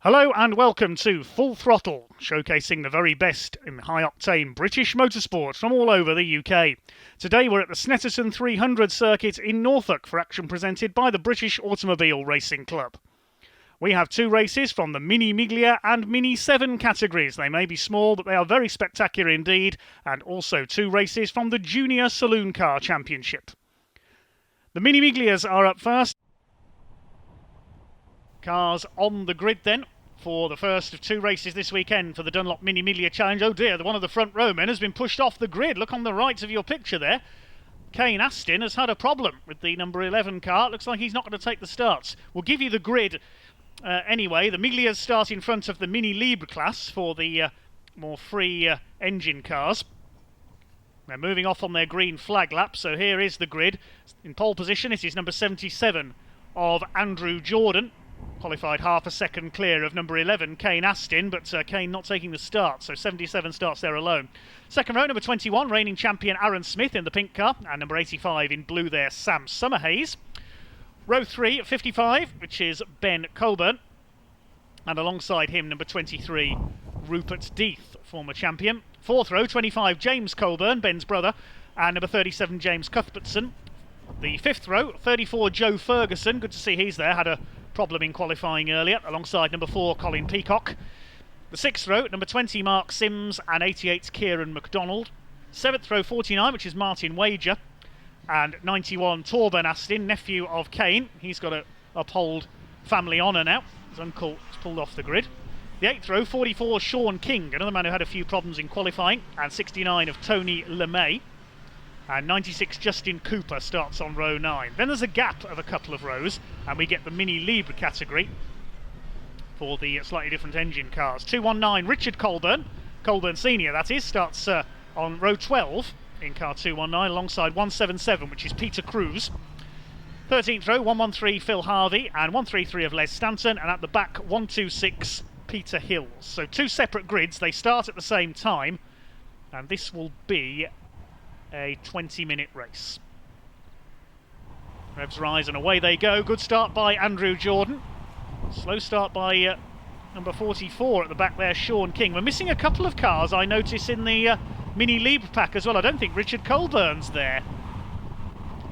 Hello and welcome to Full Throttle, showcasing the very best in high-octane British motorsport from all over the UK. Today we're at the Snetterton 300 circuit in Norfolk for action presented by the British Automobile Racing Club. We have two races from the Mini Miglia and Mini 7 categories. They may be small, but they are very spectacular indeed, and also two races from the Junior Saloon Car Championship. The Mini Miglias are up first. Cars on the grid then for the first of two races this weekend for the Dunlop Mini Miglia Challenge. Oh dear, one of the front row men has been pushed off the grid. Look on the right of your picture there. Kane Astin has had a problem with the number 11 car. It looks like he's not going to take the starts. We'll give you the grid anyway. The Miglias start in front of the Mini Libre class for the more free engine cars. They're moving off on their green flag lap, so here is the grid. In pole position it is number 77 of Andrew Jordan. Qualified half a second clear of number 11, Kane Astin, but Kane not taking the start, so 77 starts there alone. Second row, number 21, reigning champion Aaron Smith in the pink car, and number 85 in blue there, Sam Summerhays. Row 3, 55, which is Ben Coburn, and alongside him, number 23, Rupert Death, former champion. Fourth row, 25, James Coburn, Ben's brother, and number 37, James Cuthbertson. The fifth row, 34, Joe Ferguson, good to see he's there, had a problem in qualifying earlier, alongside number 4, Colin Peacock. The sixth row, number 20, Mark Sims, and 88, Kieran MacDonald. Seventh row, 49, which is Martin Wager, and 91, Torben Astin, nephew of Kane. He's got to uphold family honour now. His uncle is pulled off the grid. The eighth row, 44, Sean King, another man who had a few problems in qualifying, and 69 of Tony LeMay. And 96, Justin Cooper, starts on row 9. Then there's a gap of a couple of rows, and we get the Mini Libre category for the slightly different engine cars. 219, Richard Colburn, Colburn Senior that is, starts on row 12 in car 219, alongside 177, which is Peter Cruz. 13th row, 113, Phil Harvey, and 133 of Les Stanton, and at the back, 126, Peter Hills. So two separate grids, they start at the same time, and this will be a 20-minute race. Revs rise and away they go. Good start by Andrew Jordan. Slow start by number 44 at the back there, Sean King. We're missing a couple of cars, I notice, in the Mini Libre pack as well. I don't think Richard Colburn's there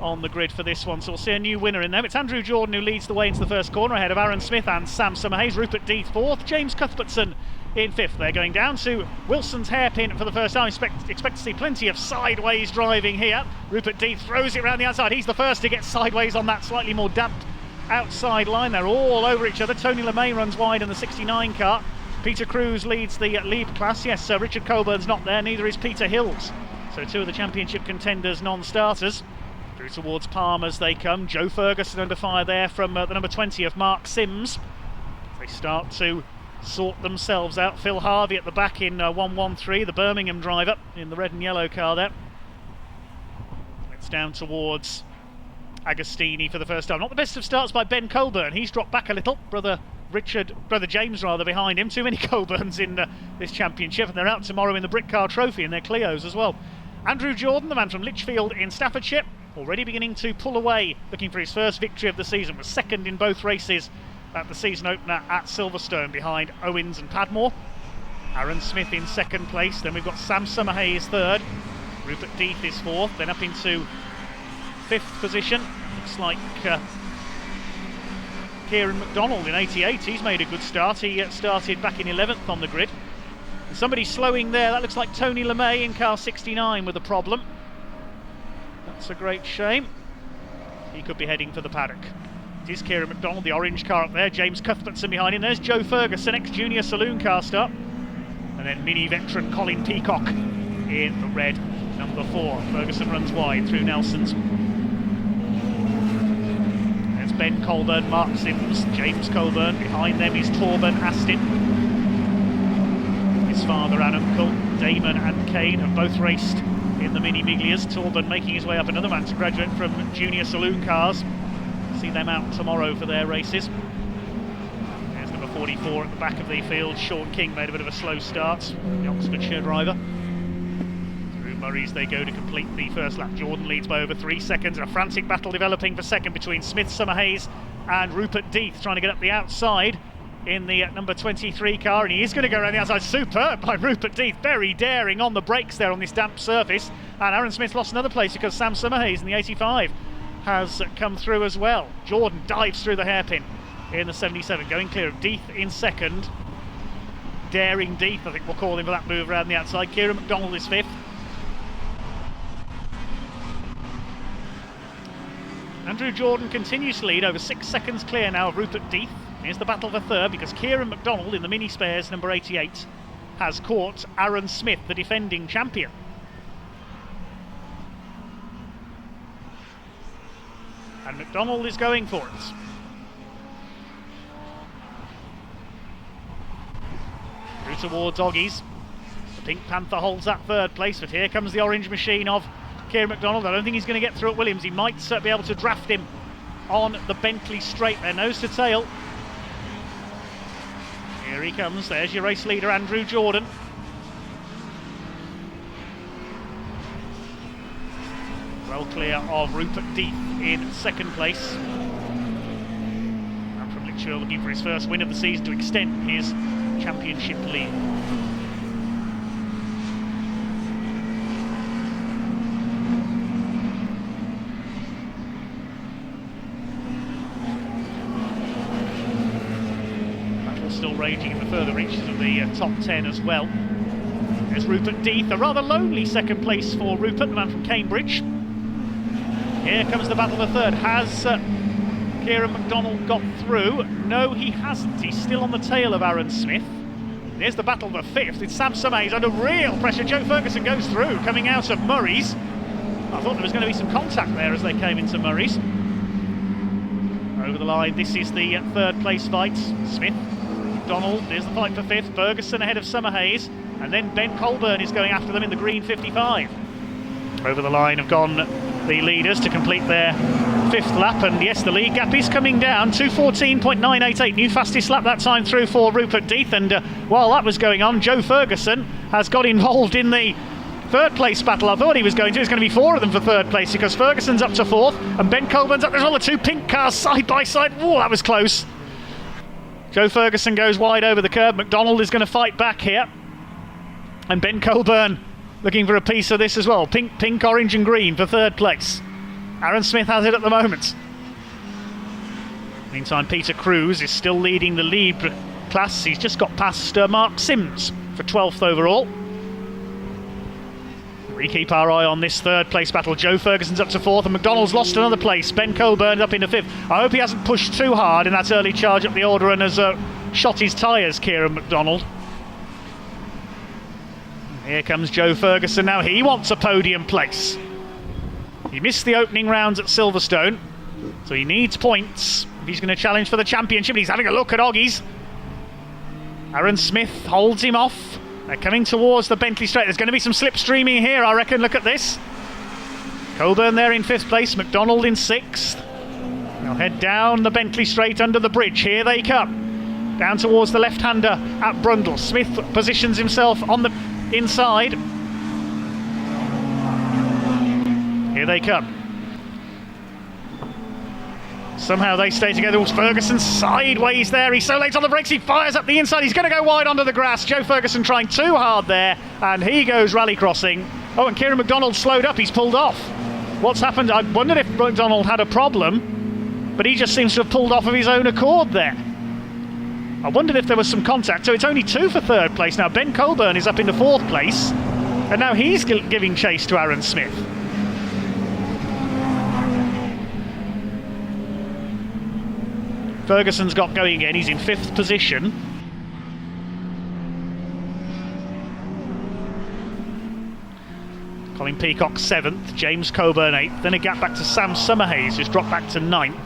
on the grid for this one, so we'll see a new winner in there. It's Andrew Jordan who leads the way into the first corner ahead of Aaron Smith and Sam Summerhays. Rupert Death fourth, James Cuthbertson in fifth. They're going down to Wilson's hairpin for the first time. Expect to see plenty of sideways driving here. Rupert Death throws it around the outside. He's the first to get sideways on that slightly more damped outside line. They're all over each other. Tony LeMay runs wide in the 69 car. Peter Cruz leads the Libre class. Yes, Richard Colburn's not there, neither is Peter Hills. So two of the championship contenders non-starters. Through towards Palm as they come. Joe Ferguson under fire there from the number 20 of Mark Sims. They start to sort themselves out. Phil Harvey at the back in 113, the Birmingham driver in the red and yellow car there. It's down towards Agostini for the first time. Not the best of starts by Ben Coburn. He's dropped back a little. Brother James rather behind him. Too many Coburns in this championship, and they're out tomorrow in the Brick Car Trophy in their Clios as well. Andrew Jordan, the man from Lichfield in Staffordshire, already beginning to pull away, looking for his first victory of the season. Was second in both races at the season opener at Silverstone behind Owens and Padmore. Aaron Smith in second place. Then we've got Sam Summerhays third. Rupert Death is fourth. Then up into fifth position. Looks like Kieran MacDonald in 88. He's made a good start. He started back in 11th on the grid. And somebody slowing there. That looks like Tony LeMay in car 69 with a problem. That's a great shame. He could be heading for the paddock. It is Kieran MacDonald, the orange car up there. James Cuthbertson behind him. There's Joe Ferguson, ex-junior saloon car start. And then Mini veteran Colin Peacock in the red, number 4. Ferguson runs wide through Nelson's. There's Ben Colburn, Mark Sims, James Coburn. Behind them is Torben Astin. His father and uncle, Damon and Kane, have both raced in the Mini Miglias. Torben making his way up, another man to graduate from junior saloon cars. See them out tomorrow for their races. There's number 44 at the back of the field. Sean King made a bit of a slow start, the Oxfordshire driver. Through Murray's they go to complete the first lap. Jordan leads by over 3 seconds, and a frantic battle developing for second between Smith, Summerhays and Rupert Death, trying to get up the outside in the number 23 car, and he is going to go around the outside. Superb by Rupert Death, very daring on the brakes there on this damp surface. And Aaron Smith lost another place because Sam Summerhays in the 85 has come through as well. Jordan dives through the hairpin in the 77, going clear of Death in second. Daring Death, I think we'll call him, for that move around the outside. Kieran McDonald is fifth. Andrew Jordan continues to lead, over 6 seconds clear now of Rupert Death. Here's the battle for third, because Kieran McDonald in the mini spares number 88 has caught Aaron Smith, the defending champion. And McDonald is going for it. Through towards Oggies. The Pink Panther holds that third place, but here comes the orange machine of Kieran McDonald. I don't think he's going to get through at Williams. He might be able to draft him on the Bentley straight there, nose to tail. Here he comes. There's your race leader, Andrew Jordan. Well clear of Rupert Death in second place. And from Lichfield looking for his first win of the season to extend his championship lead. Battle still raging in the further reaches of the top 10 as well. There's Rupert Death, a rather lonely second place for Rupert, the man from Cambridge. Here comes the battle for third. Has Kieran McDonald got through? No, he hasn't. He's still on the tail of Aaron Smith. Here's the battle for fifth. It's Sam Summerhays under real pressure. Joe Ferguson goes through, coming out of Murray's. I thought there was going to be some contact there as they came into Murray's. Over the line, this is the third place fight. Smith, McDonald, there's the fight for fifth. Ferguson ahead of Summerhays. And then Ben Colburn is going after them in the green 55. Over the line have gone the leaders to complete their fifth lap, and yes, the lead gap is coming down. 2:14.988, new fastest lap that time through for Rupert Death. And while that was going on, Joe Ferguson has got involved in the third place battle. I thought he was going to. It's going to be four of them for third place, because Ferguson's up to fourth and Ben Colburn's up. There's all the two pink cars side by side. Oh, that was close. Joe Ferguson goes wide over the curb. McDonald is going to fight back here, and Ben Colburn looking for a piece of this as well. Pink, orange and green for third place. Aaron Smith has it at the moment. Meantime, Peter Cruz is still leading the lead class. He's just got past Mark Sims for 12th overall. We keep our eye on this third place battle. Joe Ferguson's up to fourth and McDonald's lost another place. Ben Colburn up into fifth. I hope he hasn't pushed too hard in that early charge up the order and has shot his tyres, Kieran McDonald. Here comes Joe Ferguson now. He wants a podium place. He missed the opening rounds at Silverstone, so he needs points if he's going to challenge for the championship. He's having a look at Oggies. Aaron Smith holds him off. They're coming towards the Bentley straight. There's going to be some slipstreaming here, I reckon. Look at this. Colburn there in fifth place, McDonald in sixth. They'll head down the Bentley straight under the bridge. Here they come. Down towards the left-hander at Brundle. Smith positions himself on the inside. Here they come. Somehow they stay together. Ferguson sideways there. He's so late on the brakes. He fires up the inside. He's going to go wide onto the grass. Joe Ferguson trying too hard there, and he goes rally crossing. Oh, and Kieran McDonald slowed up. He's pulled off. What's happened? I wondered if McDonald had a problem, but he just seems to have pulled off of his own accord there. I wondered if there was some contact. So it's only two for third place now. Ben Colburn is up into fourth place, and now he's giving chase to Aaron Smith. Ferguson's got going again. He's in fifth position. Colin Peacock seventh, James Coburn eighth. Then a gap back to Sam Summerhays, who's dropped back to ninth.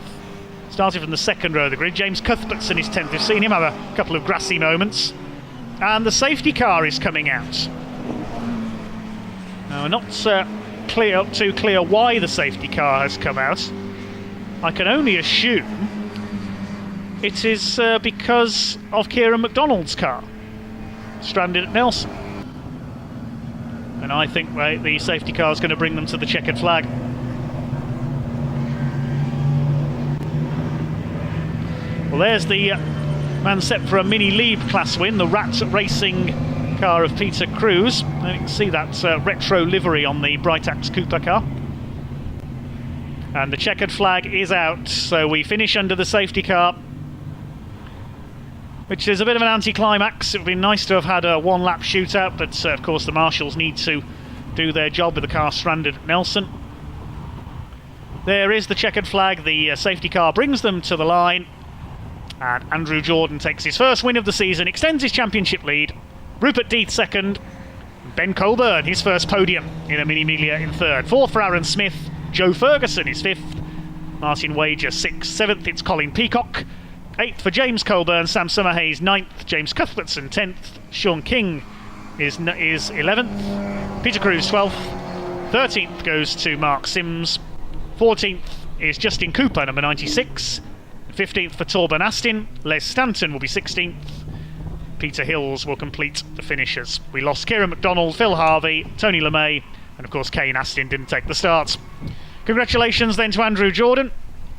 Started from the second row of the grid. James Cuthbertson is 10th. We've seen him have a couple of grassy moments. And the safety car is coming out. Now, we're not too clear why the safety car has come out. I can only assume it is because of Kieran McDonald's car, stranded at Nelson. And I think the safety car is going to bring them to the checkered flag. Well, there's the Man set for a Mini League class win, the Rat Racing car of Peter Cruz. And you can see that retro livery on the Britax Cooper car. And the checkered flag is out, so we finish under the safety car, which is a bit of an anticlimax. It would be nice to have had a one-lap shootout, but of course the marshals need to do their job with the car stranded at Nelson. There is the checkered flag. The safety car brings them to the line, and Andrew Jordan takes his first win of the season, extends his championship lead. Rupert Death second, Ben Colburn his first podium in a Mini Miglia in third. Fourth for Aaron Smith, Joe Ferguson is fifth, Martin Wager sixth, seventh it's Colin Peacock, eighth for James Colburn, Sam Summerhays ninth, James Cuthbertson 10th, Sean King is 11th, Peter Cruz 12th, 13th goes to Mark Sims, 14th is Justin Cooper, number 96, 15th for Torben Astin, Les Stanton will be 16th, Peter Hills will complete the finishers. We lost Kieran McDonald, Phil Harvey, Tony LeMay, and of course Kane Astin didn't take the starts. Congratulations then to Andrew Jordan.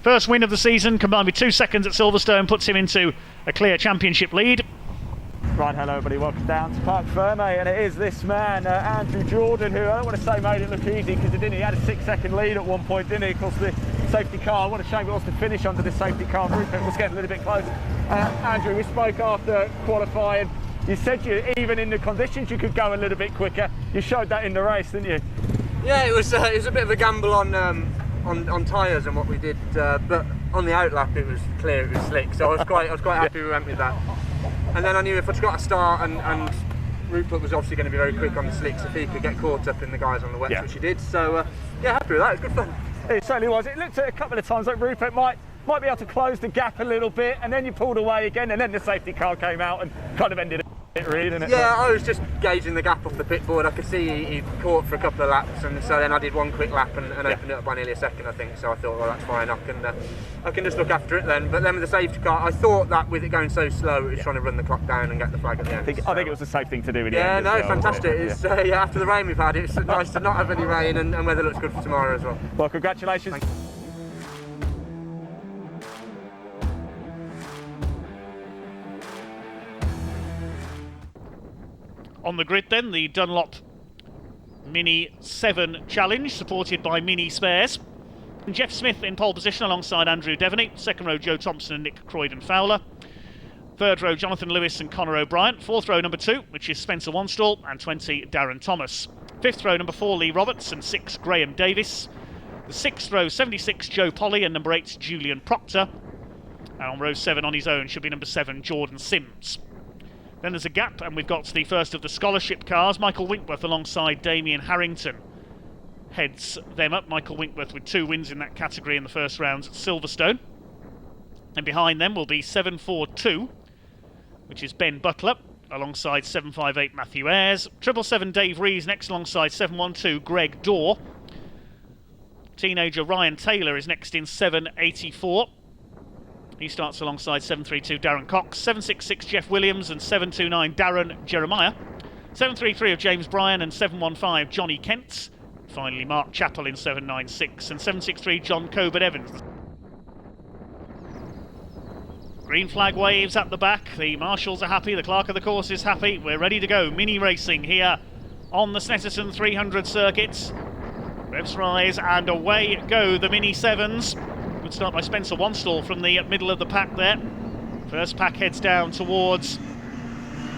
First win of the season, combined with 2 seconds at Silverstone, puts him into a clear championship lead. Right, hello everybody, welcome down to Parc Ferme, and it is this man, Andrew Jordan, who I don't want to say made it look easy, because he didn't. He had a 6-second lead at one point, didn't he? Of course, the safety car, what a shame it was to finish under this safety car. Rupert was getting a little bit close. Andrew, we spoke after qualifying. You said even in the conditions you could go a little bit quicker. You showed that in the race, didn't you? Yeah, it was a bit of a gamble on tyres and what we did, but on the outlap it was clear, it was slick, so I was quite happy we went with that. And then I knew if I'd got a start, and Rupert was obviously going to be very quick on the slicks, if he could get caught up in the guys on the wets, which he did. So yeah, happy with that. It was good fun. It certainly was. It looked at a couple of times like Rupert might be able to close the gap a little bit, and then you pulled away again, and then the safety car came out and kind of ended it really, didn't it? Yeah, I was just gauging the gap off the pit board. I could see he caught for a couple of laps, and so then I did one quick lap and opened it up by nearly a second, I think. So I thought, well, that's fine. I can just look after it then. But then with the safety car, I thought that with it going so slow, it was trying to run the clock down and get the flag at the end. I think it was a safe thing to do in the end. Yeah, no, fantastic. It's, after the rain we've had, it's nice to not have any rain, and weather looks good for tomorrow as well. Well, congratulations. Thank you. On the grid then, the Dunlop Mini 7 Challenge, supported by Mini Spares. And Jeff Smith in pole position alongside Andrew Devaney. Second row, Joe Thompson and Nick Croydon-Fowler. Third row, Jonathan Lewis and Conor O'Brien. Fourth row, number 2, which is Spencer Wanstall, and 20, Darren Thomas. Fifth row, number 4, Lee Roberts, and 6, Graham Davis. The sixth row, 76, Joe Polly, and number 8, Julian Proctor. And on row 7 on his own should be number 7, Jordan Sims. Then there's a gap, and we've got the first of the scholarship cars. Michael Winkworth alongside Damien Harrington heads them up. Michael Winkworth with 2 wins in that category in the first rounds at Silverstone. And behind them will be 742, which is Ben Butler, alongside 758 Matthew Ayres. 777 Dave Rees next alongside 712 Greg Dorr. Teenager Ryan Taylor is next in 784. He starts alongside 732 Darren Cox, 766 Jeff Williams, and 729 Darren Jeremiah. 733 of James Bryan and 715 Johnny Kent. Finally Mark Chappell in 796 and 763 John Coburn Evans. Green flag waves at the back. The marshals are happy, the clerk of the course is happy. We're ready to go. Mini racing here on the Snetterton 300 circuits. Revs rise and away go the Mini 7s. Good start by Spencer Wanstall from the middle of the pack there. First pack heads down towards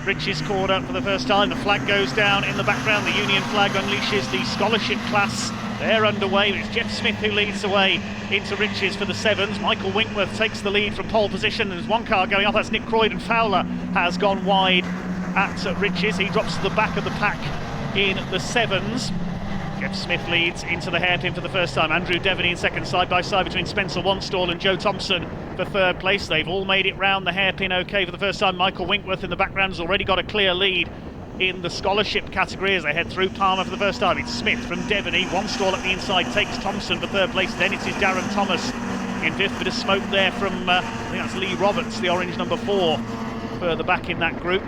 Rich's corner for the first time. The flag goes down in the background. The Union flag unleashes the scholarship class. They're underway. It's Jeff Smith who leads away into Rich's for the 7s. Michael Winkworth takes the lead from pole position. There's one car going off. That's Nick Croydon-Fowler has gone wide at Rich's. He drops to the back of the pack in the 7s. Jeff Smith leads into the hairpin for the first time. Andrew Devaney in second, side by side between Spencer Wanstall and Joe Thompson for third place. They've all made it round the hairpin okay for the first time. Michael Winkworth in the background has already got a clear lead in the scholarship category as they head through Palmer for the first time. It's Smith from Devaney. Wanstall at the inside takes Thompson for third place. Then it's Darren Thomas in fifth. Bit of smoke there from, I think that's Lee Roberts, the orange number 4, further back in that group.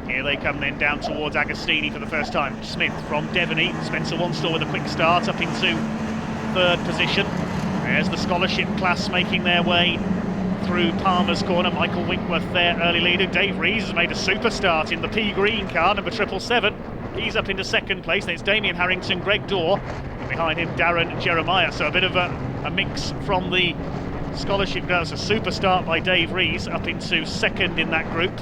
Here they come then down towards Agostini for the first time. Smith from Devaney. Spencer Wanstall with a quick start up into third position. There's the scholarship class making their way through Palmer's corner. Michael Winkworth there, early leader. Dave Rees has made a super start in the pea green car, number 777. He's up into second place. Then it's Damien Harrington, Greg Dorr, and behind him Darren Jeremiah. So a bit of a mix from the scholarship girls. A super start by Dave Rees, up into second in that group.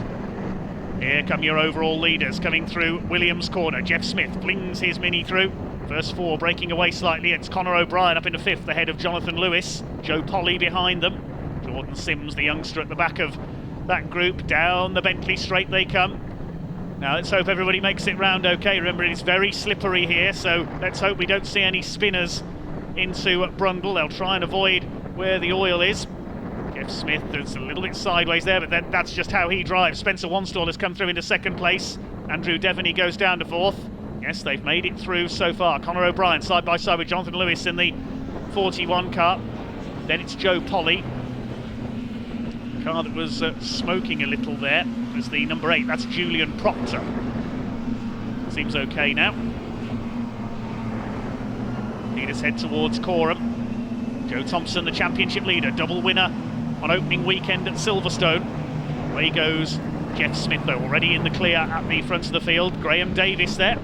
Here come your overall leaders coming through Williams' corner. Jeff Smith flings his Mini through. First four breaking away slightly. It's Conor O'Brien up into fifth ahead of Jonathan Lewis. Joe Polly behind them. Jordan Sims, the youngster, at the back of that group. Down the Bentley straight they come. Now let's hope everybody makes it round okay. Remember, it's very slippery here, so let's hope we don't see any spinners into Brundle. They'll try and avoid where the oil is. Jeff Smith is a little bit sideways there, but then that's just how he drives. Spencer Wanstall has come through into second place. Andrew Devaney goes down to fourth. Yes, they've made it through so far. Conor O'Brien side by side with Jonathan Lewis in the 41 car. Then it's Joe Polly. The car that was smoking a little there was the number 8. That's Julian Proctor. Seems okay now. Leaders head towards Corham. Joe Thompson, the championship leader, double winner on opening weekend at Silverstone. Away goes Jeff Smith, though, already in the clear at the front of the field. Graham Davis there,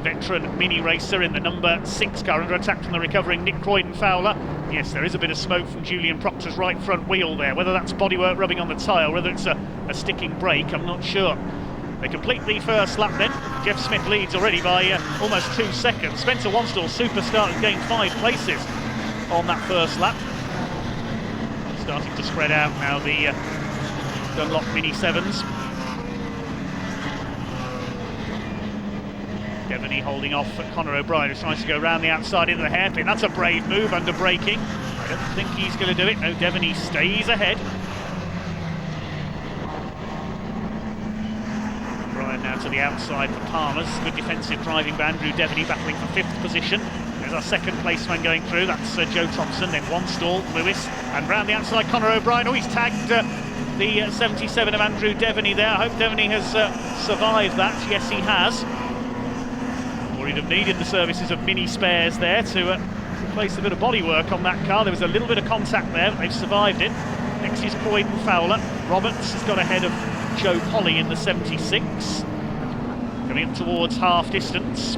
veteran mini racer in the number 6 car, under attack from the recovering Nick Croydon-Fowler. Yes, there is a bit of smoke from Julian Proctor's right front wheel there. Whether that's bodywork rubbing on the tyre, whether it's a sticking brake, I'm not sure. They complete the first lap then. Jeff Smith leads already by almost 2 seconds. Spencer Wanstall, superstar, has gained 5 places on that first lap. Starting to spread out now, the Dunlop Mini 7s. Devaney holding off at Conor O'Brien, who's trying to go round the outside into the hairpin. That's a brave move under braking. I don't think he's going to do it. No, Devaney stays ahead. O'Brien now to the outside for Palmer's. Good defensive driving by Andrew Devaney, battling for 5th position. There's our second placeman going through. That's Joe Thompson, then Wanstall, Lewis, and round the outside Conor O'Brien. Oh, he's tagged the 77 of Andrew Devaney there. I hope Devaney has survived that. Yes, he has. Or he'd have needed the services of Mini Spares there to place a bit of bodywork on that car. There was a little bit of contact there, but they've survived it. Next is Croydon-Fowler. Roberts has got ahead of Joe Polly in the 76. Coming up towards half distance.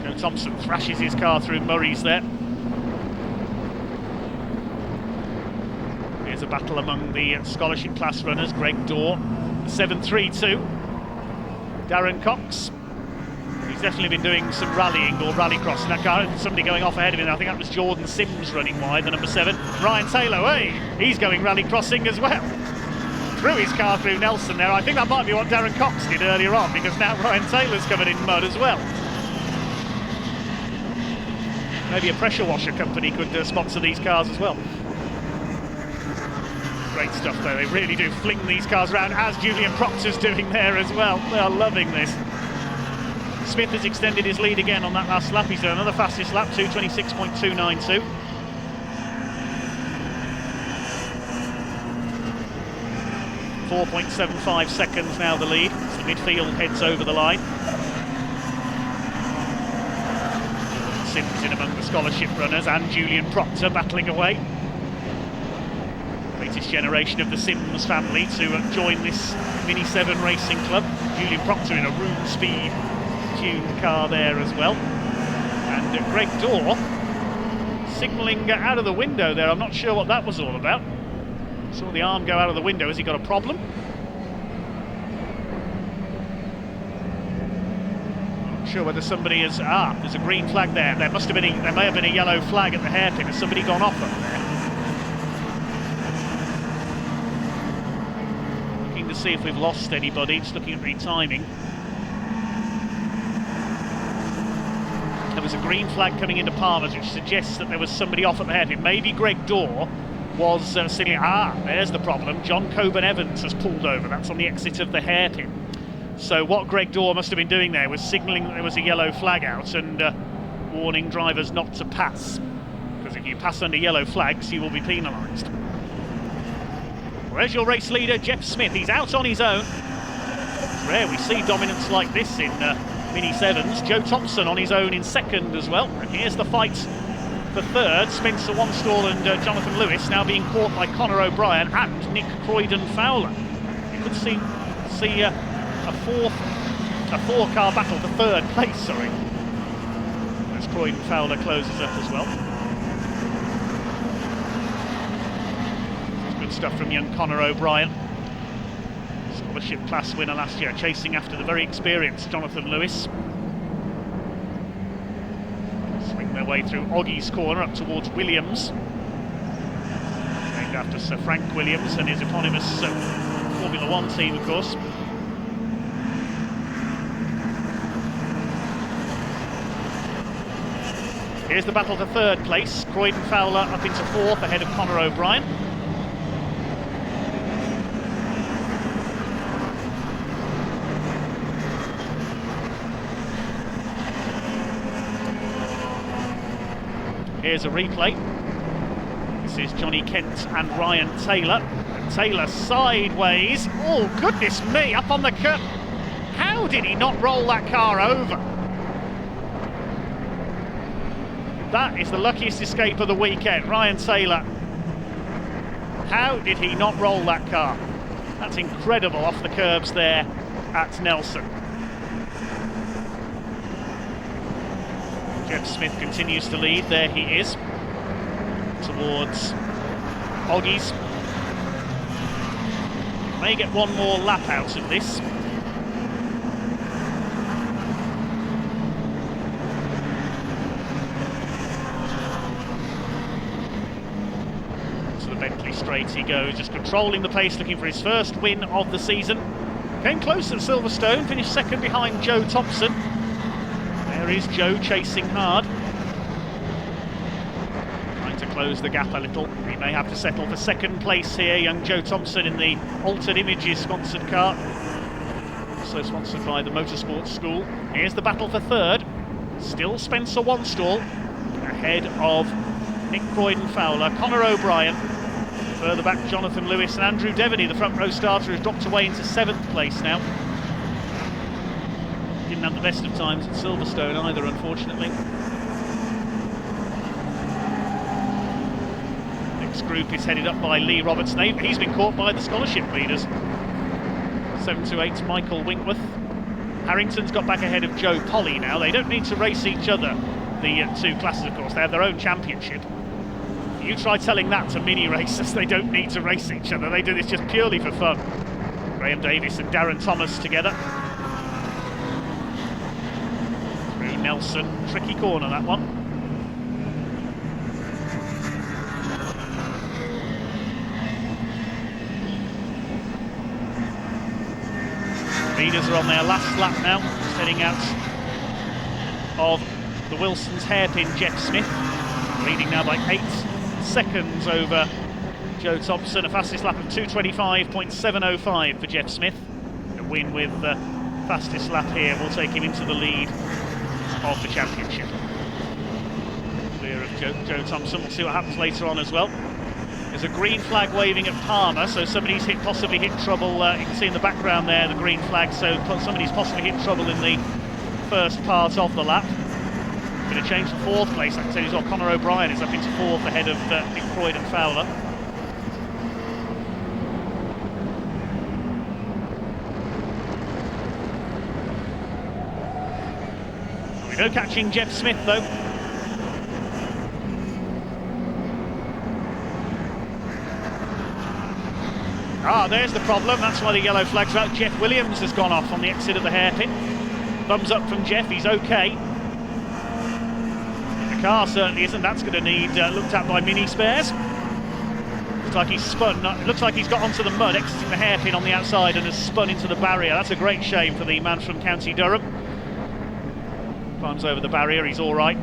Joe Thompson thrashes his car through Murray's there. Here's a battle among the scholarship class runners. Greg Dorr, 732. Darren Cox. He's definitely been doing some rallying or rallycross in that car. Somebody going off ahead of him. I think that was Jordan Sims running wide, the number 7. Ryan Taylor, hey, he's going rallycrossing as well. Threw his car through Nelson there. I think that might be what Darren Cox did earlier on, because now Ryan Taylor's covered in mud as well. Maybe a pressure washer company could sponsor these cars as well. Great stuff though, they really do fling these cars around, as Julian Proctor's doing there as well. They are loving this. Smith has extended his lead again on that last lap. He's done another fastest lap, 2:26.292. .75 seconds now the lead. As the midfield heads over the line. Sims in among the scholarship runners, and Julian Proctor battling away. Latest generation of the Sims family to join this Mini 7 racing club. Julian Proctor in a room speed tuned car there as well. And Greg Dorr signalling out of the window there. I'm not sure what that was all about. Saw the arm go out of the window. Has he got a problem? Not sure whether somebody has... there's a green flag there. There may have been a yellow flag at the hairpin. Has somebody gone off up there? Looking to see if we've lost anybody. Just looking at retiming. There was a green flag coming into Palmer's, which suggests that there was somebody off at the hairpin. Maybe Greg Dorr was signaling. There's the problem. John Coburn-Evans has pulled over. That's on the exit of the hairpin. So what Greg Dorr must have been doing there was signalling that there was a yellow flag out and warning drivers not to pass. Because if you pass under yellow flags, you will be penalised. Where's your race leader, Jeff Smith? He's out on his own. It's rare we see dominance like this in Mini 7s. Joe Thompson on his own in second as well. And here's the fight for third. Spencer Wanstall and Jonathan Lewis now being caught by Conor O'Brien and Nick Croydon-Fowler. You could see a four-car battle for third place, sorry, as Croydon-Fowler closes up as well. Good stuff from young Conor O'Brien, scholarship class winner last year, chasing after the very experienced Jonathan Lewis. Swing their way through Oggie's corner up towards Williams, named after Sir Frank Williams and his eponymous Formula One team, of course. Here's the battle for third place. Croydon-Fowler up into fourth ahead of Conor O'Brien. Here's a replay. This is Johnny Kent and Ryan Taylor. And Taylor sideways. Oh, goodness me, up on the curb. How did he not roll that car over? That is the luckiest escape of the weekend. Ryan Taylor. How did he not roll that car? That's incredible off the curbs there at Nelson. Jeff Smith continues to lead. There he is. Towards Oggie's. May get one more lap out of this. To the Bentley straight he goes, just controlling the pace, looking for his first win of the season. Came close at Silverstone, finished second behind Joe Thompson. There is Joe chasing hard. Trying to close the gap a little. He may have to settle for second place here, young Joe Thompson in the Altered Images sponsored car. Also sponsored by the Motorsports School. Here's the battle for third. Still Spencer Wanstall ahead of Nick Croydon-Fowler, Conor O'Brien. Further back, Jonathan Lewis and Andrew Devaney, the front row starter, has dropped away into seventh place now. Didn't have the best of times at Silverstone either, unfortunately. Next group is headed up by Lee Robertson. He's been caught by the scholarship leaders. 728's Michael Winkworth. Harrington's got back ahead of Joe Polly now. They don't need to race each other, the two classes, of course. They have their own championship. You try telling that to mini racers, they don't need to race each other. They do this just purely for fun. Graham Davis and Darren Thomas together. Through Nelson, tricky corner that one. Leaders are on their last lap now, just heading out of the Wilson's hairpin. Jeff Smith leading now by 8 seconds over Joe Thompson. A fastest lap of 2:25.705 for Jeff Smith. A win with the fastest lap here will take him into the lead of the championship. Clear of Joe Thompson. We'll see what happens later on as well. There's a green flag waving at Palmer, so somebody's possibly hit trouble. You can see in the background there the green flag, so somebody's possibly hit trouble in the first part of the lap. Going to change to fourth place. I can tell you as well, Conor O'Brien is up into fourth ahead of Nick Croydon-Fowler. No catching Jeff Smith though. There's the problem. That's why the yellow flag's out. Jeff Williams has gone off on the exit of the hairpin. Thumbs up from Jeff, he's okay. The car certainly isn't. That's going to need looked at by mini spares. Looks like he's spun. Looks like he's got onto the mud, exiting the hairpin on the outside and has spun into the barrier. That's a great shame for the man from County Durham. Climbs over the barrier, he's all right.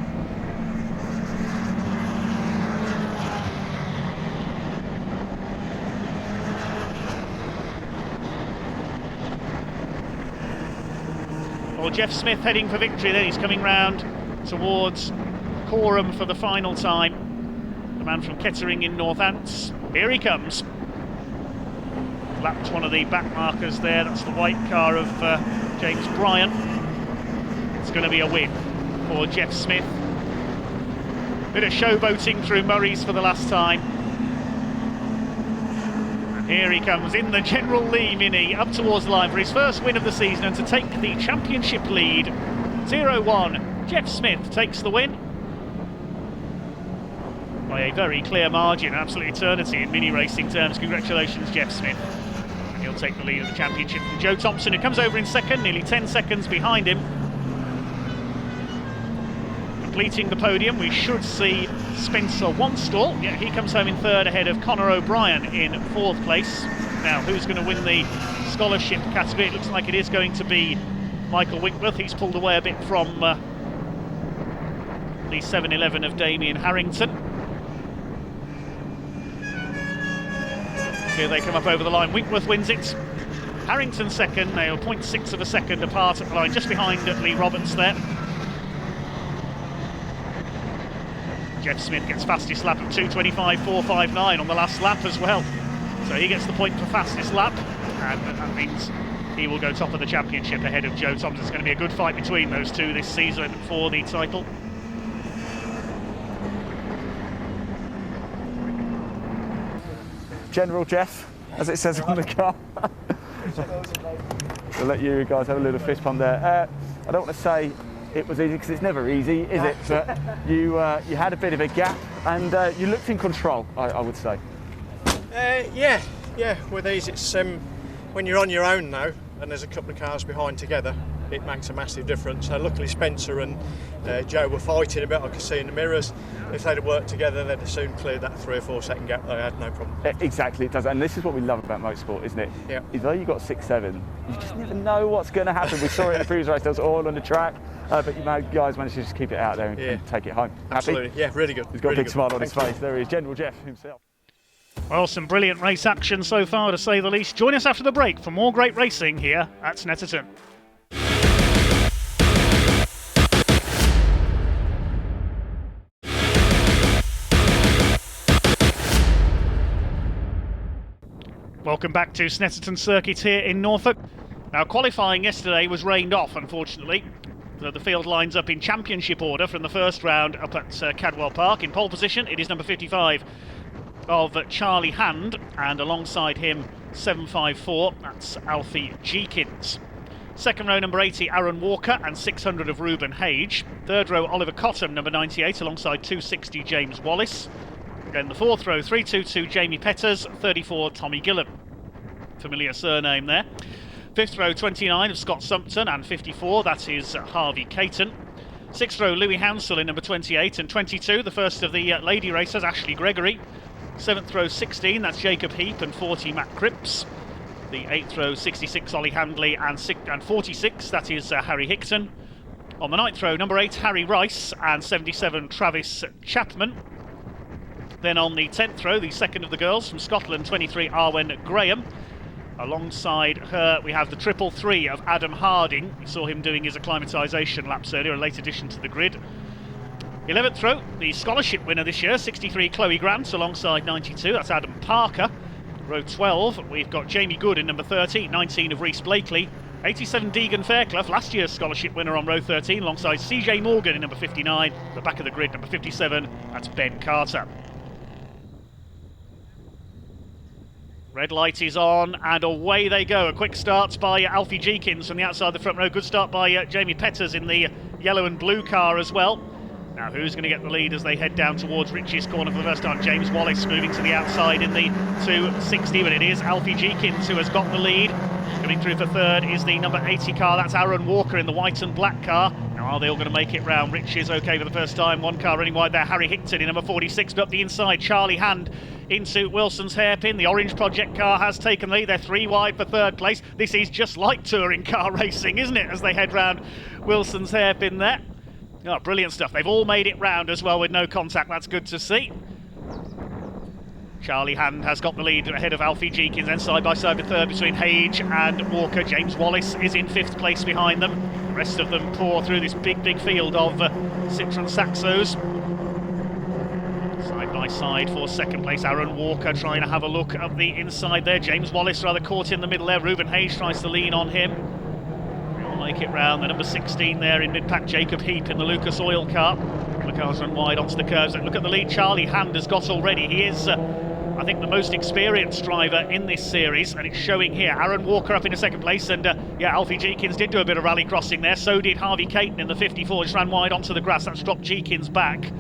Well, Jeff Smith heading for victory then. He's coming round towards Corham for the final time. The man from Kettering in Northants. Here he comes. Lapped one of the back markers there. That's the white car of James Bryan. It's going to be a win for Jeff Smith. Bit of showboating through Murray's for the last time. And here he comes in the General Lee Mini up towards the line for his first win of the season and to take the championship lead. 0-1. Jeff Smith takes the win by a very clear margin, absolute eternity in mini racing terms. Congratulations, Jeff Smith. And he'll take the lead of the championship from Joe Thompson, who comes over in second, nearly 10 seconds behind him. Completing the podium, we should see Spencer Wanstall. Yeah, he comes home in third ahead of Conor O'Brien in fourth place. Now, who's going to win the scholarship category? It looks like it is going to be Michael Winkworth. He's pulled away a bit from the 7-11 of Damien Harrington. Here they come up over the line. Winkworth wins it. Harrington second. They are 0.6 of a second apart at the line, just behind Lee Roberts there. Jeff Smith gets fastest lap of 2:25.459 on the last lap as well. So he gets the point for fastest lap, and that means he will go top of the championship ahead of Joe Thompson. It's going to be a good fight between those two this season for the title. General Jeff, as it says on the car. I'll let you guys have a little fist pump there. I don't want to say it was easy, because it's never easy, is it? But you had a bit of a gap, and you looked in control, I would say. Yeah. With these, it's when you're on your own now, and there's a couple of cars behind together, it makes a massive difference. So luckily Spencer and Joe were fighting a bit, I could see in the mirrors. If they'd have worked together, they'd have soon cleared that 3 or 4 second gap. They had no problem. Exactly, it does, and this is what we love about motorsport, isn't it? Yeah. Although you got 6-7, you just never know what's going to happen. We saw it in the previous race, there was oil on the track, but you guys managed to just keep it out there and take it home. Absolutely, Happy? yeah, really good. He's got really a big smile on his face. There he is, General Jeff himself. Well, some brilliant race action so far, to say the least. Join us after the break for more great racing here at Snetterton. Welcome back to Snetterton Circuit here in Norfolk. Now, qualifying yesterday was rained off, unfortunately. So the field lines up in championship order from the first round up at Cadwell Park. In pole position, it is number 55 of Charlie Hand, and alongside him 754, that's Alfie Jeekins. Second row, number 80, Aaron Walker, and 600 of Reuben Hage. Third row, Oliver Cottam, number 98, alongside 260, James Wallace. Then the fourth row, 322, Jamie Petters, 34, Tommy Gillan. Familiar surname there. Fifth row, 29 of Scott Sumpton, and 54, that is Harvey Caton. Sixth row, Louis Hansel in number 28, and 22, the first of the lady racers, Ashley Gregory. Seventh row, 16, that's Jacob Heap, and 40, Matt Cripps. The eighth row, 66, Ollie Handley, and 46, that is Harry Hickson. On the ninth row, number 8, Harry Rice, and 77, Travis Chapman. Then on the 10th row, the second of the girls from Scotland, 23, Arwen Graham. Alongside her, we have the 333 of Adam Harding. We saw him doing his acclimatisation laps earlier, a late addition to the grid. 11th row, the scholarship winner this year, 63, Chloe Grant, alongside 92, that's Adam Parker. Row 12, we've got Jamie Good in number 30, 19 of Rhys Blakely. 87, Deegan Fairclough, last year's scholarship winner on row 13, alongside CJ Morgan in number 59. The back of the grid, number 57, that's Ben Carter. Red light is on, and away they go. A quick start by Alfie Jeekins from the outside the front row. Good start by Jamie Petters in the yellow and blue car as well. Now, who's going to get the lead as they head down towards Richie's corner for the first time? James Wallace moving to the outside in the 260, but it is Alfie Jeekins who has got the lead. Coming through for third is the number 80 car. That's Aaron Walker in the white and black car. Now, are they all going to make it round? Rich is okay for the first time. One car running wide there. Harry Hickton in number 46, but up the inside, Charlie Hand into Wilson's hairpin. The orange project car has taken the lead. They're 3 wide for third place. This is just like touring car racing, isn't it, as they head round Wilson's hairpin there. Oh, brilliant stuff. They've all made it round as well with no contact. That's good to see. Charlie Hand has got the lead ahead of Alfie Jeekins, then side by side with third between Hage and Walker. James Wallace is in 5th place behind them. The rest of them pour through this big field of Citroen Saxos. Side by side for second place, Aaron Walker trying to have a look up the inside there. James Wallace rather caught in the middle there. Reuben Hage tries to lean on him. We'll make it round. The number 16 there in mid-pack, Jacob Heap in the Lucas Oil car. couple of cars run wide onto the curves. Look at the lead Charlie Hand has got already. He is, I think, the most experienced driver in this series, and it's showing here. Aaron Walker up into second place, and Alfie Jeekins did do a bit of rally crossing there. So did Harvey Caton in the 54, just ran wide onto the grass. That's dropped Jeekins back,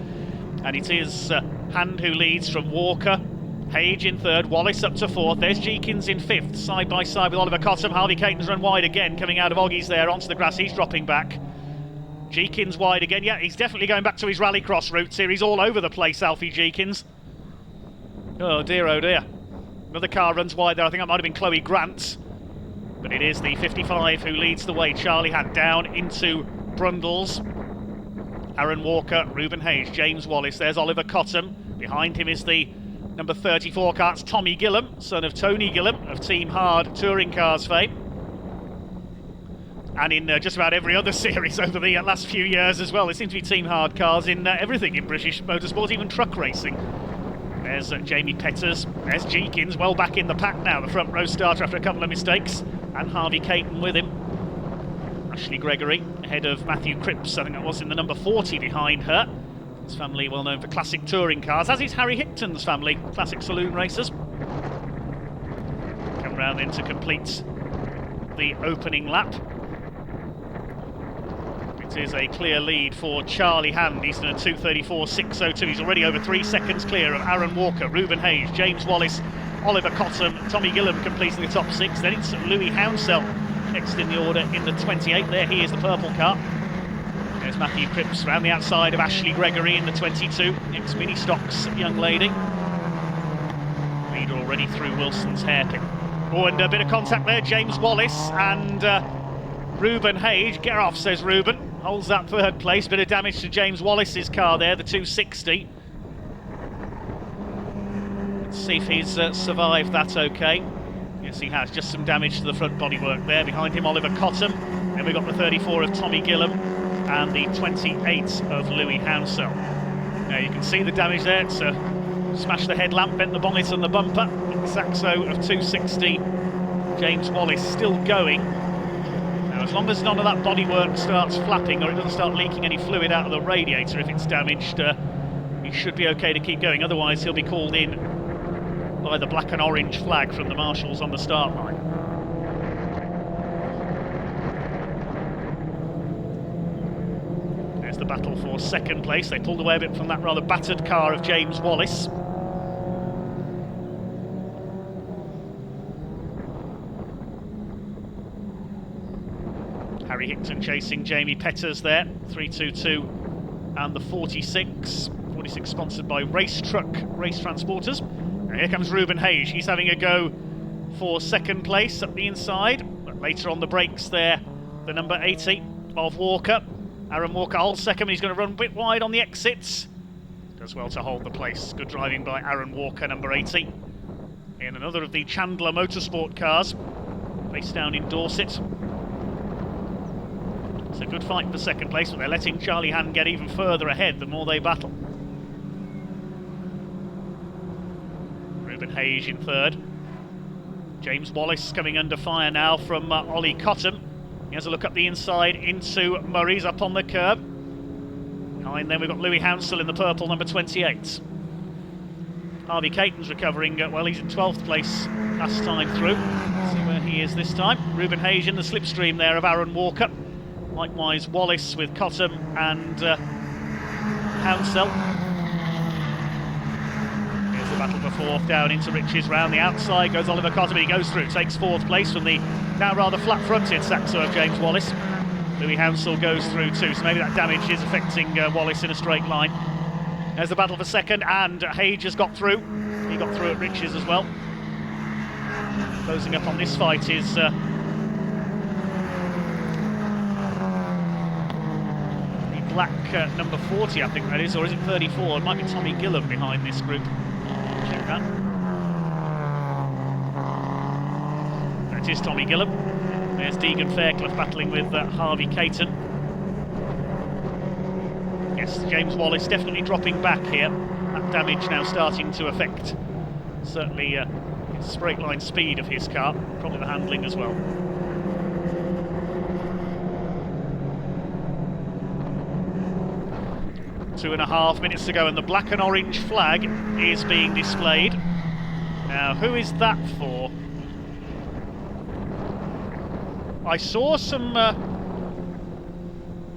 and it is Hand who leads from Walker. Page in third, Wallace up to fourth. There's Jeekins in fifth, side by side with Oliver Cottam. Harvey Caton's run wide again, coming out of Oggies there onto the grass. He's dropping back. Jeekins wide again. Yeah, he's definitely going back to his rallycross roots here. He's all over the place, Alfie Jeekins. Oh dear, oh dear. Another car runs wide there. I think that might have been Chloe Grant. But it is the 55 who leads the way. Charlie Hand down into Brundles. Aaron Walker, Reuben Hayes, James Wallace. There's Oliver Cottam. Behind him is the number 34 car. It's Tommy Gillam, son of Tony Gillam of Team Hard Touring Cars fame. And in just about every other series over the last few years as well. There seems to be Team Hard cars in everything in British motorsport, even truck racing. There's Jamie Petters. There's Jeekins, well back in the pack now. The front row starter after a couple of mistakes. And Harvey Caton with him. Ashley Gregory ahead of Matthew Cripps. I think that was in the number 40 behind her. His family well known for classic touring cars, as is Harry Hickton's family, classic saloon racers. Come round then to complete the opening lap. It is a clear lead for Charlie Hand. He's in a 2:34.602. He's already over 3 seconds clear of Aaron Walker, Reuben Hayes, James Wallace, Oliver Cottam, Tommy Gillam completing the top six. Then it's Louis Hounsell next in the order in the 28. There he is, the purple car. There's Matthew Cripps around the outside of Ashley Gregory in the 22. Ex-Mini Stocks young lady. Leader already through Wilson's hairpin. Oh, and a bit of contact there. James Wallace and Reuben Hayes. Get off, says Reuben. Holds that third place. Bit of damage to James Wallace's car there, the 260. Let's see if he's survived that okay. Yes, he has. Just some damage to the front bodywork there. Behind him, Oliver Cottam. Then we've got the 34 of Tommy Gillam and the 28 of Louis Hounsell. Now you can see the damage there. It's smashed the headlamp, bent the bonnet and the bumper. Saxo of 260. James Wallace still going. Now as long as none of that bodywork starts flapping or it doesn't start leaking any fluid out of the radiator if it's damaged, he should be okay to keep going. Otherwise he'll be called in by the black and orange flag from the marshals on the start line. There's the battle for second place. They pulled away a bit from that rather battered car of James Wallace. Harry Hickton chasing Jamie Petters there, 322 and the 46. 46 sponsored by Race Truck Race Transporters. And here comes Reuben Hayes. He's having a go for second place up the inside. But later on the brakes there, the number 80 of Walker. Aaron Walker holds second, he's going to run a bit wide on the exits. Does well to hold the place. Good driving by Aaron Walker, number 80. In another of the Chandler Motorsport cars, based down in Dorset. It's a good fight for second place, but they're letting Charlie Hand get even further ahead the more they battle. Reuben Hayes in third. James Wallace coming under fire now from Ollie Cottam. He has a look up the inside into Murray's up on the curb. Behind them we've got Louis Hounsell in the purple, number 28. Harvey Caton's recovering well, he's in 12th place last time through. Let's see where he is this time. Reuben Hayes in the slipstream there of Aaron Walker. Likewise Wallace with Cottam and Hounsell. Here's the battle for fourth, down into Riches, round the outside goes Oliver Cottam. He goes through, takes fourth place from the now rather flat-fronted Saxo of James Wallace. Louis Hounsell goes through too, so maybe that damage is affecting Wallace in a straight line. There's the battle for second, and Hayes has got through. He got through at Riches as well. Closing up on this fight is the black number 40, I think that is, or is it 34? It might be Tommy Gillam behind this group. Check that. It is Tommy Gillam. There's Deegan Fairclough battling with Harvey Caton. Yes, James Wallace definitely dropping back here. That damage now starting to affect certainly his straight line speed of his car, probably the handling as well. 2.5 minutes to go, and the black and orange flag is being displayed. Now, who is that for? I saw some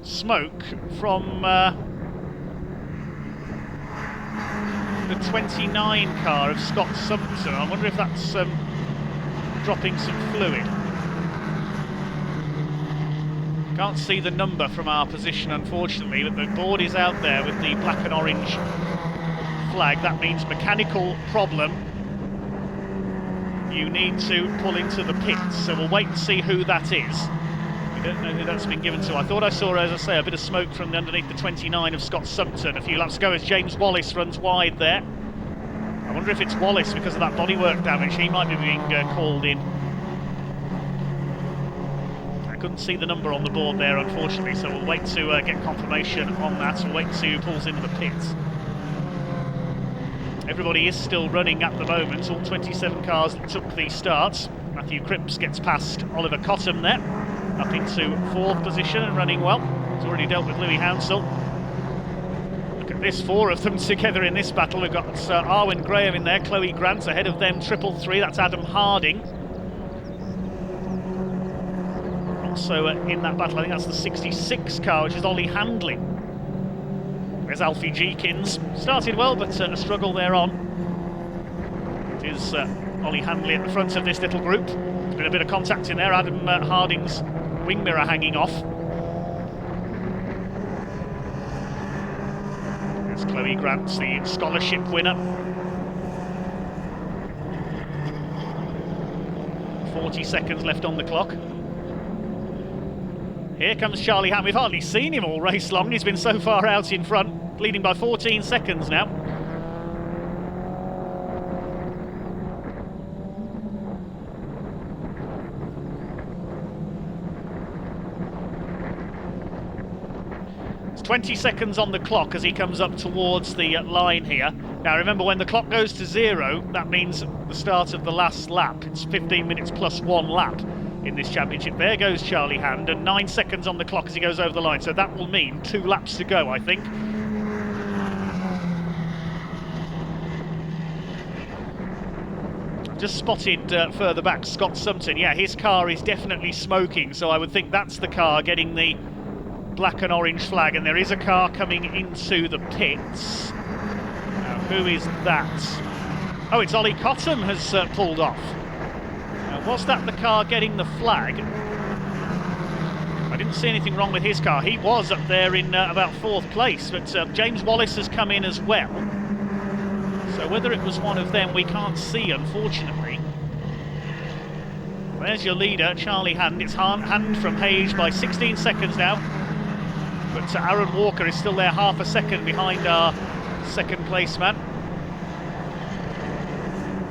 smoke from the 29 car of Scott Sumpton. I wonder if that's dropping some fluid. Can't see the number from our position, unfortunately, but the board is out there with the black and orange flag. That means mechanical problem. You need to pull into the pits, so we'll wait and see who that is. We don't know who that's been given to. I thought I saw, as I say, a bit of smoke from underneath the 29 of Scott Sumpton a few laps ago as James Wallace runs wide there. I wonder if it's Wallace because of that bodywork damage. He might be being called in. I couldn't see the number on the board there, unfortunately, so we'll wait to get confirmation on that. We'll wait to see who pulls into the pits. Everybody is still running at the moment, all 27 cars that took the starts. Matthew Cripps gets past Oliver Cottam there, up into 4th position and running well. He's already dealt with Louis Hounsell. Look at this, 4 of them together in this battle. We've got Arwen Graham in there, Chloe Grant ahead of them, 333, that's Adam Harding. Also in that battle, I think that's the 66 car, which is Ollie Handley. There's Alfie Jeekins. Started well, but a struggle there on. It is Ollie Handley at the front of this little group. There's been a bit of contact in there. Adam Harding's wing mirror hanging off. There's Chloe Grant, the scholarship winner. 40 seconds left on the clock. Here comes Charlie Hamm. We've hardly seen him all race long. He's been so far out in front, leading by 14 seconds now. It's 20 seconds on the clock as he comes up towards the line here. Now remember, when the clock goes to 0, that means the start of the last lap. It's 15 minutes plus 1 lap in this championship. There goes Charlie Hand, and 9 seconds on the clock as he goes over the line, so that will mean 2 laps to go, I think. Just spotted further back Scott Sumpton. Yeah, his car is definitely smoking, so I would think that's the car getting the black and orange flag, and there is a car coming into the pits. Now, who is that? Oh, it's Ollie Cottam has pulled off. Was that the car getting the flag? I didn't see anything wrong with his car. He was up there in about 4th place, but James Wallace has come in as well. So whether it was one of them, we can't see, unfortunately. There's your leader, Charlie Hand. It's Hand from Hage by 16 seconds now. But Aaron Walker is still there, half a second behind our 2nd place man.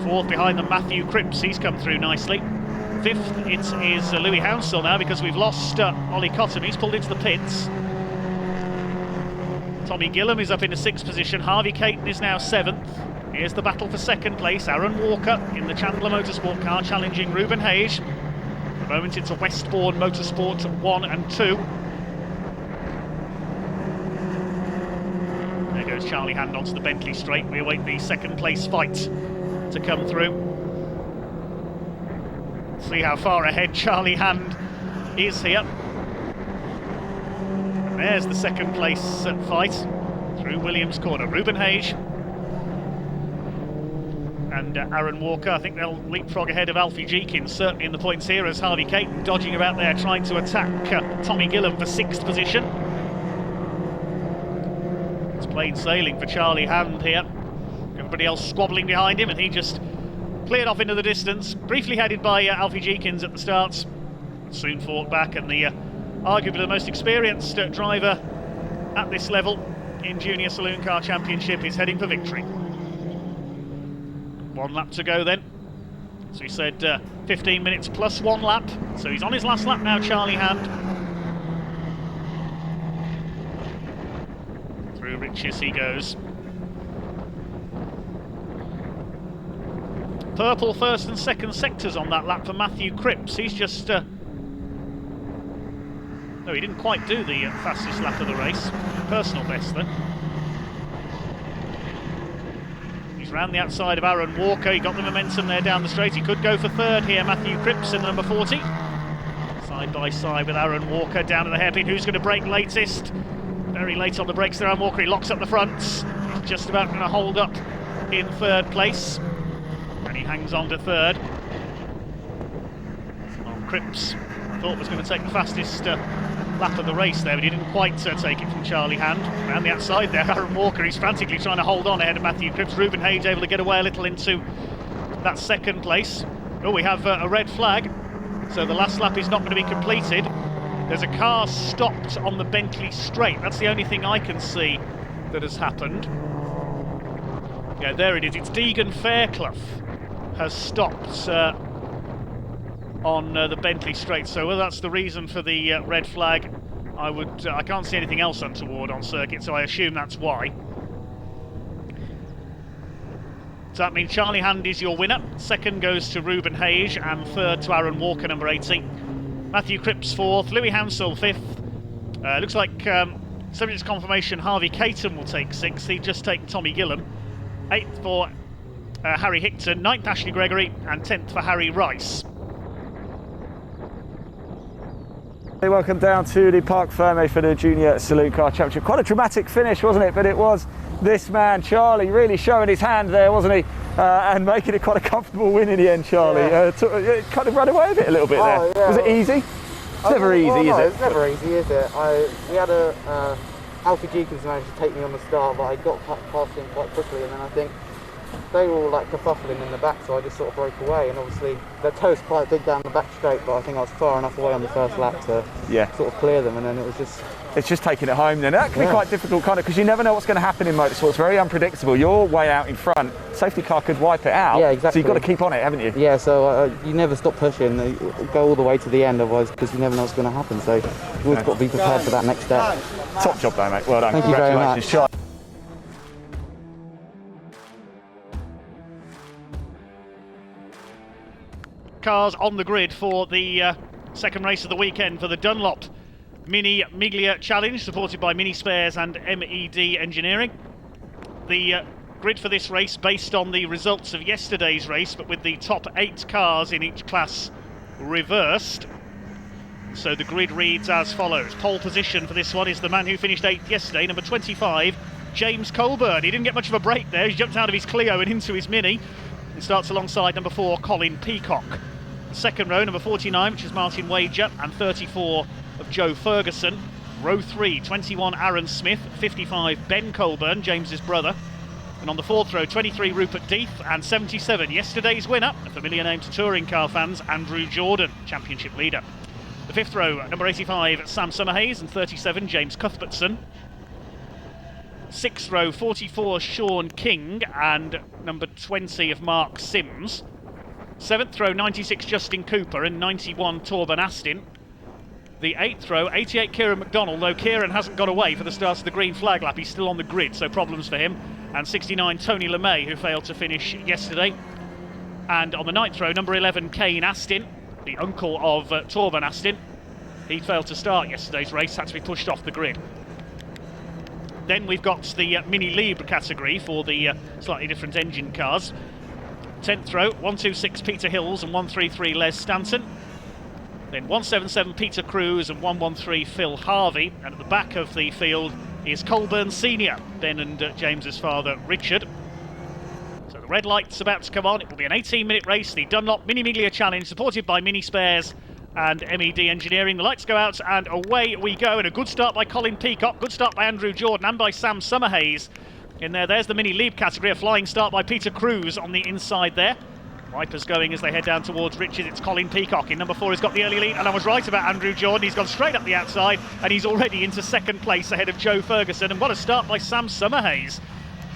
4th behind them, Matthew Cripps, he's come through nicely. 5th, it is Louis Hounsell now, because we've lost Ollie Cottam. He's pulled into the pits. Tommy Gillam is up into 6th position. Harvey Caton is now 7th. Here's the battle for 2nd place. Aaron Walker in the Chandler Motorsport car challenging Ruben Hage. At the moment it's a Westbourne Motorsport 1 and 2. There goes Charlie Hand onto the Bentley straight. We await the 2nd place fight to come through. See how far ahead Charlie Hand is here. And there's the 2nd place fight through Williams Corner. Ruben Hage and Aaron Walker. I think they'll leapfrog ahead of Alfie Jeekins, certainly in the points here, as Harvey Caton dodging about there, trying to attack Tommy Gillam for 6th position. It's plain sailing for Charlie Hand here. Everybody else squabbling behind him, and he just cleared off into the distance, briefly headed by Alfie Jeekins at the starts. Soon fought back, and the arguably the most experienced driver at this level in Junior Saloon Car Championship is heading for victory. 1 lap to go then. So he said 15 minutes plus 1 lap. So he's on his last lap now, Charlie Hand. Through Riches he goes. Purple 1st and 2nd sectors on that lap for Matthew Cripps. He's just... no, he didn't quite do the fastest lap of the race. Personal best then. He's round the outside of Aaron Walker. He got the momentum there down the straight. He could go for third here. Matthew Cripps in the number 40. Side by side with Aaron Walker down to the hairpin. Who's going to brake latest? Very late on the brakes there, Aaron Walker. He locks up the fronts. He's just about going to hold up in third place. And he hangs on to third. Well, Cripps thought was going to take the fastest lap of the race there, but he didn't quite take it from Charlie Hand. Around the outside there, Aaron Walker, he's frantically trying to hold on ahead of Matthew Cripps. Ruben Hage able to get away a little into that second place. Oh, we have a red flag, so the last lap is not going to be completed. There's a car stopped on the Bentley straight. That's the only thing I can see that has happened. Yeah, there it is. It's Deegan Fairclough has stopped on the Bentley straight. So whether that's the reason for the red flag, I can't see anything else untoward on circuit, so I assume that's why. So that means Charlie Hand is your winner. Second goes to Ruben Hage, and third to Aaron Walker, number 80. Matthew Cripps fourth, Louis Hansel fifth. Looks like, subject to confirmation, Harvey Caton will take sixth. He'd just take Tommy Gillam. Eighth for Harry Hickton, ninth Ashley Gregory, and 10th for Harry Rice. Hey, welcome down to the Parc Fermé for the Junior Saloon Car Championship. Quite a dramatic finish, wasn't it? But it was this man, Charlie, really showing his hand there, wasn't he? And making it quite a comfortable win in the end, Charlie. Yeah. Kind of ran away with it a little bit there. Yeah. Was it easy? It's never easy, is it? It's never easy, is it? We had Alfie Jenkins managed to take me on the start, but I got past him quite quickly, and then I think they were all like kerfuffling in the back, so I just sort of broke away. And obviously their toe's quite big down the back straight, but I think I was far enough away on the first lap to sort of clear them, and then it was just... It's just taking it home then. That can be quite difficult, kind of, because you never know what's going to happen in motorsport. It's very unpredictable. You're way out in front. Safety car could wipe it out. Yeah, exactly. So you've got to keep on it, haven't you? Yeah, so you never stop pushing. Go all the way to the end, otherwise, because you never know what's going to happen. So you've always got to be prepared for that next step. Top job though, mate. Well done. Thank you very much. Charlie. Cars on the grid for the second race of the weekend for the Dunlop Mini Miglia Challenge, supported by Mini Spares and MED Engineering. The grid for this race based on the results of yesterday's race, but with the top 8 cars in each class reversed. So the grid reads as follows. Pole position for this one is the man who finished 8th yesterday, number 25, James Colburn. He didn't get much of a break there. He jumped out of his Clio and into his Mini and starts alongside number 4, Colin Peacock. Second row, number 49, which is Martin Wager, and 34 of Joe Ferguson. Row 3, 21 Aaron Smith, 55 Ben Colburn, James's brother. And on the fourth row, 23 Rupert Death, and 77 yesterday's winner, a familiar name to touring car fans, Andrew Jordan, championship leader. The fifth row, number 85 Sam Summerhays, and 37 James Cuthbertson. Sixth row, 44 Sean King, and number 20 of Mark Sims. Seventh row, 96 Justin Cooper and 91 Torben Astin. The eighth row, 88 Kieran McDonald, though Kieran hasn't got away for the start of the green flag lap. He's still on the grid, so problems for him. And 69 Tony LeMay, who failed to finish yesterday. And on the ninth row, number 11 Kane Astin, the uncle of Torben Astin. He failed to start yesterday's race, had to be pushed off the grid. Then we've got the Mini Libre category for the slightly different engine cars. 10th row, 126 Peter Hills and 133 Les Stanton. Then 177 Peter Cruz and 113 Phil Harvey. And at the back of the field is Colburn Senior, Ben and James's father Richard. So the red light's about to come on. It will be an 18-minute race, the Dunlop Mini Miglia Challenge, supported by Mini Spares and MED Engineering. The lights go out and away we go. And a good start by Colin Peacock, good start by Andrew Jordan and by Sam Summerhays. In there's the Mini Libre category, a flying start by Peter Cruz on the inside there. Wipers going as they head down towards Richard. It's Colin Peacock in number 4. He's got the early lead, and I was right about Andrew Jordan. He's gone straight up the outside, and he's already into second place ahead of Joe Ferguson. And what a start by Sam Summerhays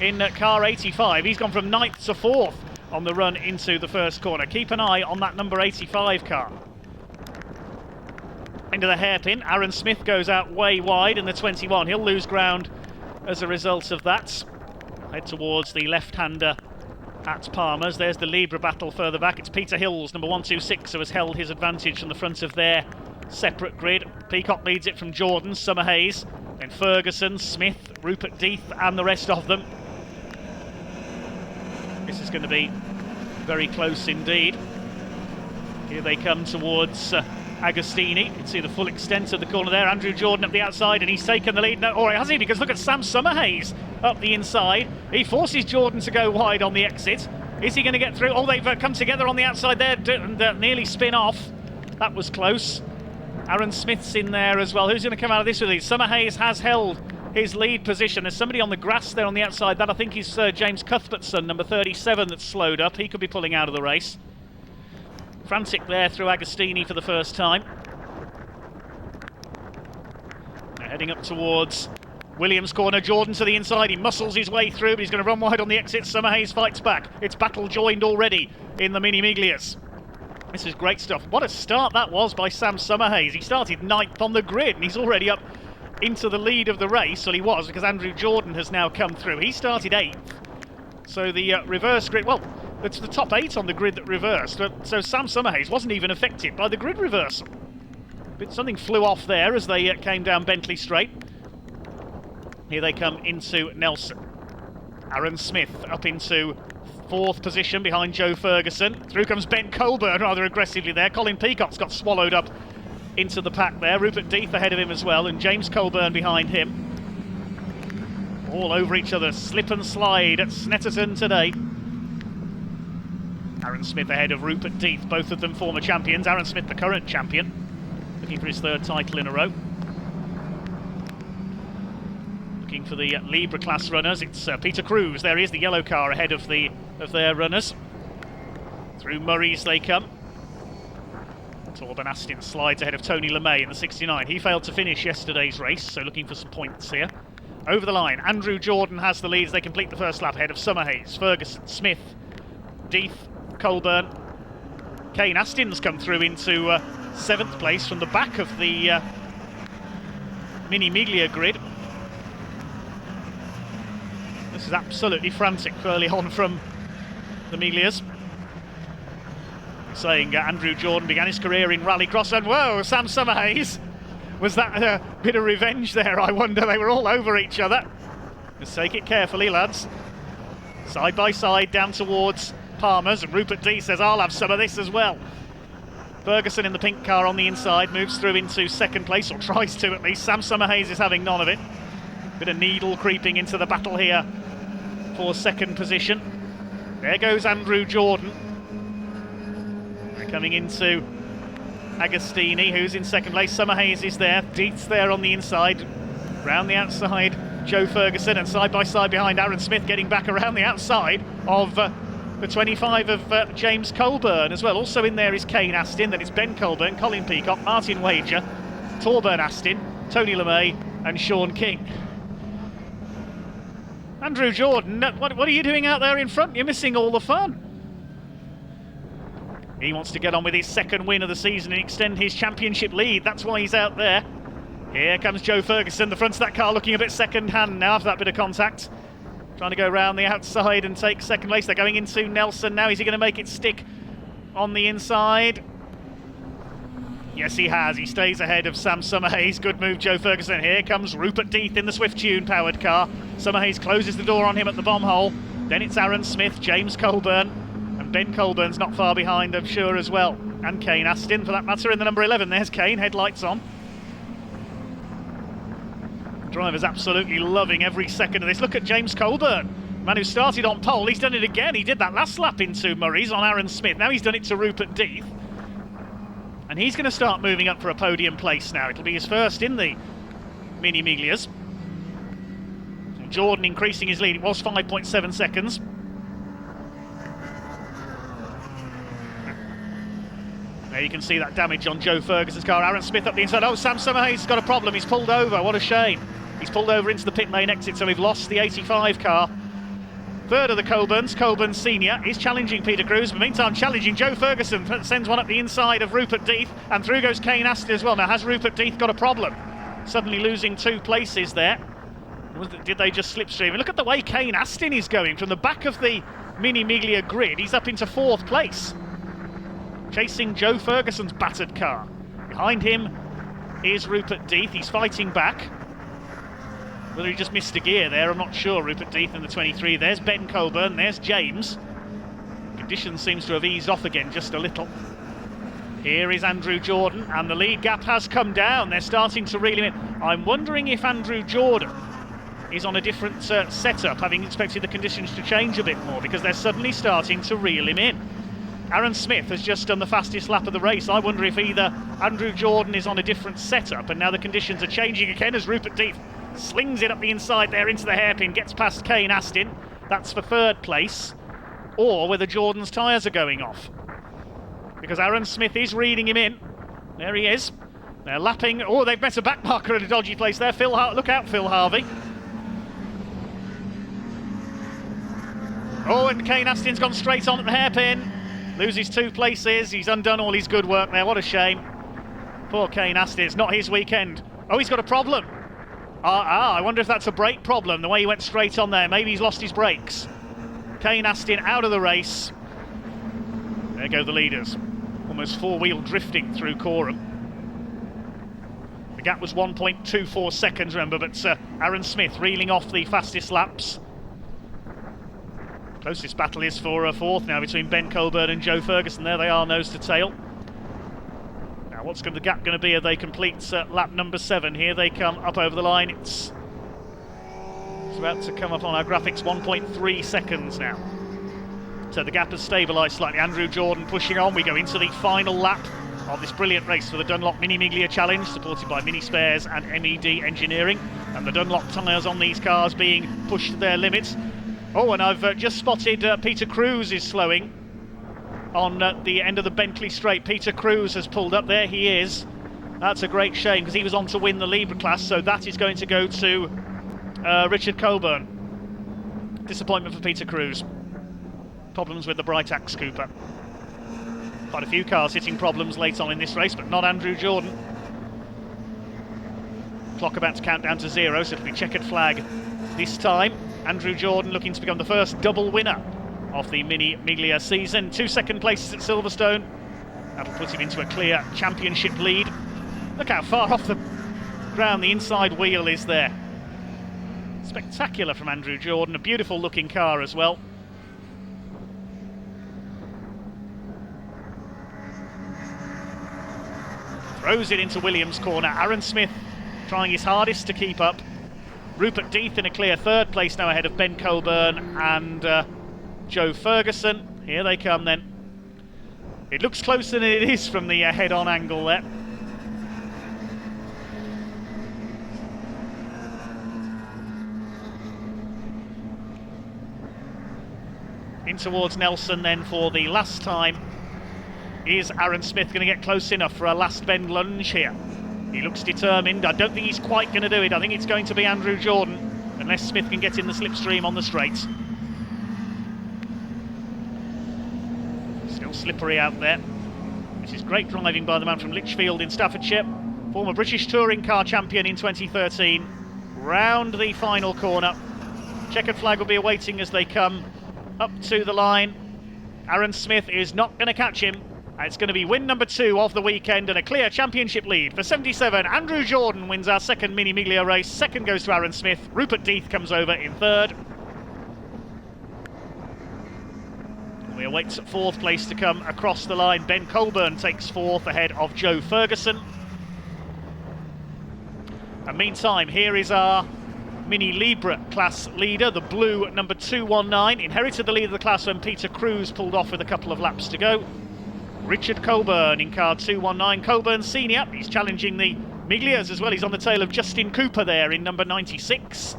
in car 85. He's gone from 9th to 4th on the run into the first corner. Keep an eye on that number 85 car. Into the hairpin, Aaron Smith goes out way wide in the 21. He'll lose ground as a result of that. Head towards the left-hander at Palmer's. There's the Libre battle further back. It's Peter Hills, number 126, who has held his advantage from the front of their separate grid. Peacock leads it from Jordan, Summerhays, then Ferguson, Smith, Rupert Death and the rest of them. It's going to be very close indeed. Here they come towards Agostini. You can see the full extent of the corner there. Andrew Jordan up the outside, and he's taken the lead. No, or has he? Because look at Sam Summerhays up the inside. He forces Jordan to go wide on the exit. Is he going to get through? Oh, they've come together on the outside there and nearly spin off. That was close. Aaron Smith's in there as well. Who's going to come out of this with these? Summerhays has held his lead position. There's somebody on the grass there on the outside. That I think is James Cuthbert's son, number 37, that's slowed up. He could be pulling out of the race. Frantic there through Agostini for the first time. They're heading up towards Williams' corner. Jordan to the inside. He muscles his way through, but he's going to run wide on the exit. Summerhays fights back. It's battle joined already in the Mini Miglias. This is great stuff. What a start that was by Sam Summerhays. He started 9th on the grid, and he's already up into the lead of the race. Well, he was, because Andrew Jordan has now come through. He started 8th. So the reverse grid, well, it's the top 8 on the grid that reversed. So Sam Summerhays wasn't even affected by the grid reversal. But something flew off there as they came down Bentley Straight. Here they come into Nelson. Aaron Smith up into 4th position behind Joe Ferguson. Through comes Ben Colburn rather aggressively there. Colin Peacock's got swallowed up into the pack there. Rupert Death ahead of him as well, and James Colburn behind him. All over each other, slip and slide at Snetterton today. Aaron Smith ahead of Rupert Death, both of them former champions. Aaron Smith the current champion, looking for his 3rd title in a row. Looking for the Libra class runners, it's Peter Cruz. There he is, the yellow car ahead of their runners. Through Murray's they come. Torben Astin slides ahead of Tony LeMay in the 69. He failed to finish yesterday's race, so looking for some points here. Over the line, Andrew Jordan has the lead as they complete the first lap ahead of Summerhays, Ferguson, Smith, Death, Colburn. Kane Astin's come through into 7th place from the back of the Mini Miglia grid. This is absolutely frantic early on from the Miglias. Saying Andrew Jordan began his career in rallycross, and whoa, Sam Summerhays. Was that a bit of revenge there, I wonder? They were all over each other. Just take it carefully, lads. Side by side down towards Palmer's, and Rupert D says, I'll have some of this as well. Ferguson in the pink car on the inside moves through into 2nd place, or tries to at least. Sam Summerhays is having none of it. Bit of needle creeping into the battle here for 2nd position. There goes Andrew Jordan. They're coming into Agostini, who's in 2nd place. Summerhays is there. Deets there on the inside. Round the outside, Joe Ferguson, and side by side behind Aaron Smith, getting back around the outside of the 25 of James Colburn as well. Also in there is Kane Astin, then it's Ben Colburn, Colin Peacock, Martin Wager, Torben Astin, Tony LeMay, and Sean King. Andrew Jordan, what are you doing out there in front? You're missing all the fun. He wants to get on with his 2nd win of the season and extend his championship lead. That's why he's out there. Here comes Joe Ferguson, the front of that car looking a bit second-hand now after that bit of contact. Trying to go round the outside and take 2nd place. They're going into Nelson now. Is he going to make it stick on the inside? Yes, he has. He stays ahead of Sam Summerhays. Good move, Joe Ferguson. Here comes Rupert Death in the Swift Tune powered car. Summerhays closes the door on him at the bomb hole. Then it's Aaron Smith, James Colburn, and Ben Colburn's not far behind, I'm sure, as well. And Kane Astin, for that matter, in the number 11. There's Kane, headlights on. The driver's absolutely loving every second of this. Look at James Colburn, man who started on pole. He's done it again. He did that last lap into Murray's on Aaron Smith. Now he's done it to Rupert Death. And he's going to start moving up for a podium place now. It'll be his first in the Mini Miglias. So Jordan increasing his lead. It was 5.7 seconds. There you can see that damage on Joe Ferguson's car. Aaron Smith up the inside. Oh, Sam Summerhays has got a problem. He's pulled over. What a shame. He's pulled over into the pit lane exit, so we've lost the 85 car. 3rd of the Colburns, Colburn Senior, is challenging Peter Cruz, but meantime challenging Joe Ferguson, sends one up the inside of Rupert Death, and through goes Kane Astin as well. Now, has Rupert Death got a problem? Suddenly losing 2 places there. Did they just slipstream? And look at the way Kane Astin is going from the back of the Mini Miglia grid. He's up into 4th place, chasing Joe Ferguson's battered car. Behind him is Rupert Death. He's fighting back. Whether he just missed a gear there, I'm not sure. Rupert Death in the 23. There's Ben Colburn. There's James. Conditions seems to have eased off again just a little. Here is Andrew Jordan, and the lead gap has come down. They're starting to reel him in. I'm wondering if Andrew Jordan is on a different setup, having expected the conditions to change a bit more, because they're suddenly starting to reel him in. Aaron Smith has just done the fastest lap of the race. I wonder if either Andrew Jordan is on a different setup and now the conditions are changing again as Rupert Deeth slings it up the inside there into the hairpin, gets past Kane Astin. That's for third place. Or whether Jordan's tyres are going off, because Aaron Smith is reading him in. There he is. They're lapping. Oh, they've met a backmarker at a dodgy place there. Look out, Phil Harvey. Oh, and Kane Astin's gone straight on at the hairpin. Loses 2 places. He's undone all his good work there. What a shame. Poor Kane Astin. It's not his weekend. Oh, he's got a problem. I wonder if that's a brake problem, the way he went straight on there. Maybe he's lost his brakes. Kane Astin out of the race. There go the leaders. Almost four-wheel drifting through Corham. The gap was 1.24 seconds, remember, but Aaron Smith reeling off the fastest laps. Closest battle is for a fourth now between Ben Coburn and Joe Ferguson. There they are, nose to tail. Now what's the gap going to be as they complete lap number 7? Here they come up over the line. It's about to come up on our graphics, 1.3 seconds now. So the gap has stabilised slightly. Andrew Jordan pushing on. We go into the final lap of this brilliant race for the Dunlop Mini Miglia Challenge, supported by Mini Spares and MED Engineering. And the Dunlop tyres on these cars being pushed to their limits. Oh, and I've just spotted Peter Cruz is slowing on the end of the Bentley Straight. Peter Cruz has pulled up. There he is. That's a great shame, because he was on to win the Libra class, so that is going to go to Richard Coburn. Disappointment for Peter Cruz. Problems with the Bright Axe Cooper. Quite a few cars hitting problems late on in this race, but not Andrew Jordan. Clock about to count down to 0, so it'll be checkered flag this time. Andrew Jordan looking to become the first double winner of the Mini Miglia season. 2 second places at Silverstone. That'll put him into a clear championship lead. Look how far off the ground the inside wheel is there. Spectacular from Andrew Jordan. A beautiful looking car as well. Throws it into Williams' corner. Aaron Smith trying his hardest to keep up. Rupert Deeth in a clear third place now ahead of Ben Coburn and Joe Ferguson. Here they come then. It looks closer than it is from the head-on angle there. In towards Nelson then for the last time. Is Aaron Smith going to get close enough for a last bend lunge here? He looks determined. I don't think he's quite going to do it. I think it's going to be Andrew Jordan, unless Smith can get in the slipstream on the straights. Still slippery out there. This is great driving by the man from Lichfield in Staffordshire. Former British touring car champion in 2013. Round the final corner. Checkered flag will be awaiting as they come up to the line. Aaron Smith is not going to catch him. It's going to be win number 2 of the weekend and a clear championship lead. For 77, Andrew Jordan wins our second Mini Miglia race. Second goes to Aaron Smith. Rupert Deeth comes over in third. We await fourth place to come across the line. Ben Coburn takes fourth ahead of Joe Ferguson. And meantime, here is our Mini Libra class leader, the blue number 219. Inherited the lead of the class when Peter Cruz pulled off with a couple of laps to go. Richard Coburn in car 219. Coburn Senior, he's challenging the Miglias as well. He's on the tail of Justin Cooper there in number 96.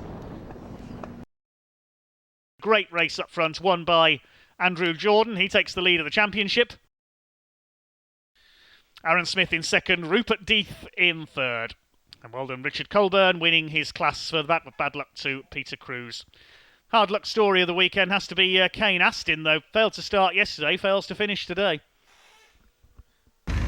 Great race up front, won by Andrew Jordan. He takes the lead of the championship. Aaron Smith in second, Rupert Deeth in third. And well done, Richard Coburn winning his class for that, but bad luck to Peter Cruz. Hard luck story of the weekend has to be Kane Astin, though. Failed to start yesterday, fails to finish today.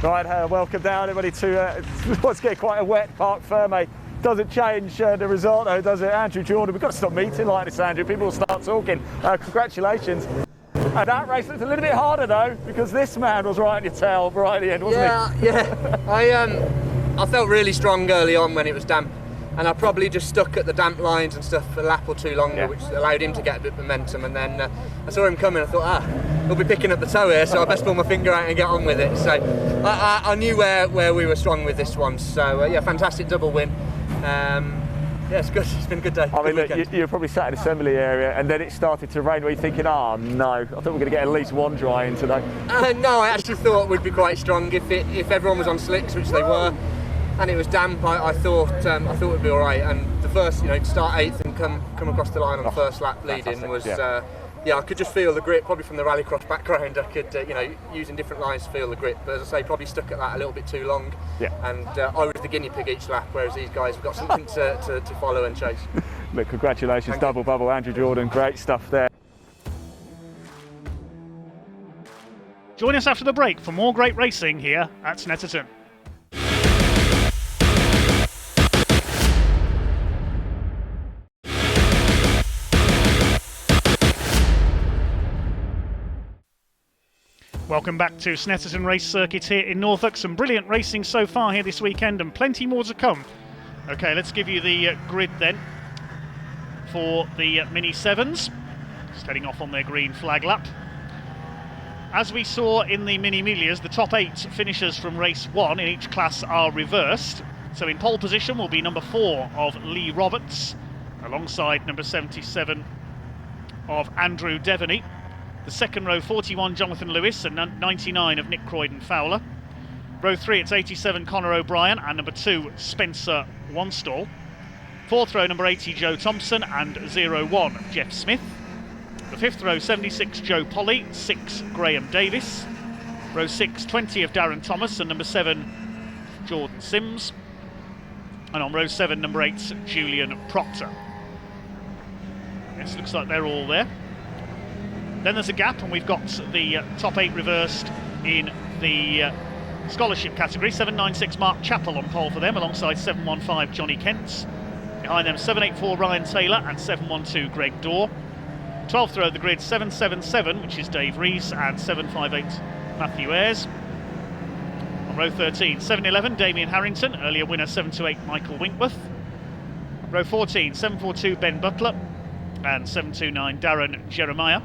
Right, welcome down everybody to what's getting quite a wet Parc Ferme. Doesn't change the result though, does it? Andrew Jordan, we've got to stop meeting like this, Andrew. People will start talking. Congratulations. And that race looked a little bit harder though, because this man was right on your tail right at the end, wasn't he? Yeah. I felt really strong early on when it was damp. and I probably just stuck at the damp lines and stuff a lap or two longer, Yeah. which allowed him to get a bit of momentum. And then I saw him coming. I thought, he'll be picking up the toe here, so I best pull my finger out and get on with it. So I knew where we were strong with this one. So yeah, fantastic double win. Yeah, it's good. It's been a good day. I mean, look, you were probably sat in the assembly area and then it started to rain. Were you thinking, oh no, I thought we were going to get at least one dry in today? No, I actually thought we'd be quite strong if everyone was on slicks, which they were, and it was damp. I thought it'd be all right. And the first, to start 8th and come across the line on the first lap leading was. Yeah, I could just feel the grip, probably from the rallycross background. I could, using different lines to feel the grip. But as I say, probably stuck at that a little bit too long. Yeah. And I was the guinea pig each lap, whereas these guys have got something to follow and chase. Look, congratulations, Thank double bubble, Andrew Jordan, great stuff there. Join us after the break for more great racing here at Snetterton. Welcome back to Snetterton Race Circuit here in Norfolk. Some brilliant racing so far here this weekend and plenty more to come. Okay, let's give you the grid then for the Mini 7s. Just heading off on their green flag lap. As we saw in the Mini Milias, the top 8 finishers from race 1 in each class are reversed. So in pole position will be number 4 of Lee Roberts, alongside number 77 of Andrew Devaney. The second row, 41, Jonathan Lewis, and 99 of Nick Croydon-Fowler. Row 3, it's 87, Conor O'Brien, and number 2, Spencer Wanstall. Fourth row, number 80, Joe Thompson, and 01, Jeff Smith. The fifth row, 76, Joe Polly, 6, Graham Davis. Row 6, 20 of Darren Thomas, and number 7, Jordan Sims. And on row 7, number 8, Julian Proctor. Yes, looks like they're all there. Then there's a gap, and we've got the top 8 reversed in the scholarship category. 796 Mark Chappell on pole for them, alongside 715 Johnny Kent. Behind them 784 Ryan Taylor and 712 Greg Dorr. 12th row of the grid, 777, which is Dave Rees, and 758 Matthew Ayres. On row 13, 711 Damien Harrington, earlier winner 728 Michael Winkworth. Row 14, 742 Ben Butler and 729 Darren Jeremiah.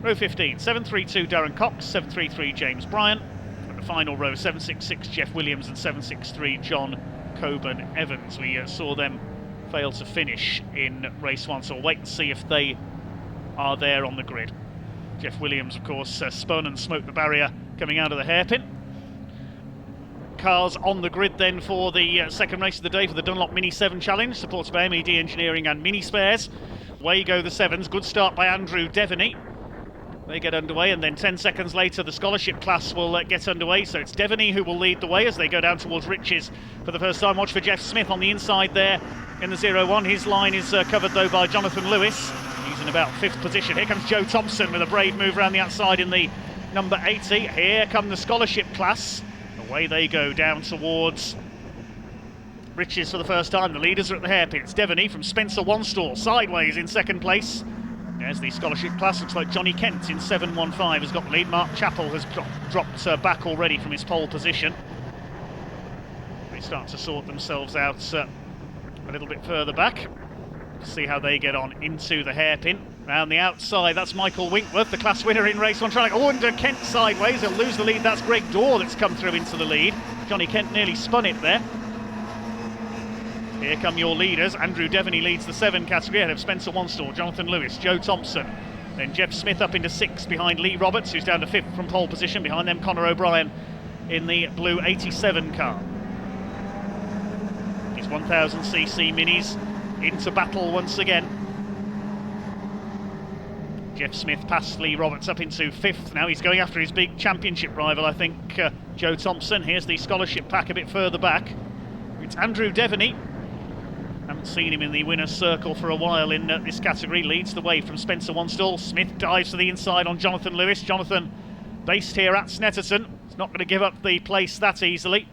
Row 15, 732 Darren Cox, 733 James Bryan. And the final row, 766 Jeff Williams and 763 John Coburn Evans. We saw them fail to finish in race 1, so we'll wait and see if they are there on the grid. Jeff Williams, of course, spun and smoked the barrier coming out of the hairpin. Cars on the grid then for the second race of the day for the Dunlop Mini 7 Challenge, supported by MED Engineering and Mini Spares. Away go the 7s. Good start by Andrew Devaney. They get underway, and then 10 seconds later the scholarship class will get underway. So it's Devaney who will lead the way as they go down towards Riches for the first time. Watch for Jeff Smith on the inside there in the 0-1. His line is covered though by Jonathan Lewis. He's in about 5th position. Here comes Joe Thompson with a brave move around the outside in the number 80. Here come the scholarship class. Away they go down towards Riches for the first time. The leaders are at the hairpin. It's Devaney from Spencer Wanstall sideways in second place. There's the scholarship class. Looks like Johnny Kent in 715 has got the lead. Mark Chappell has dropped back already from his pole position. They start to sort themselves out a little bit further back. See how they get on into the hairpin. Round the outside, that's Michael Winkworth, the class winner in race 1. Trying to go under Kent sideways. He'll lose the lead. That's Greg Dorr that's come through into the lead. Johnny Kent nearly spun it there. Here come your leaders. Andrew Devaney leads the 7 category ahead of Spencer Wanstall, Jonathan Lewis, Joe Thompson. Then Jeff Smith up into 6th behind Lee Roberts, who's down to 5th from pole position. Behind them, Conor O'Brien in the blue 87 car. These 1000cc minis into battle once again. Jeff Smith past Lee Roberts up into 5th. Now he's going after his big championship rival, I think, Joe Thompson. Here's the scholarship pack a bit further back. It's Andrew Devaney. Haven't seen him in the winner's circle for a while in this category. Leads the way from Spencer Wanstall. Smith dives to the inside on Jonathan Lewis. Jonathan, based here at Snetterton, is not going to give up the place that easily.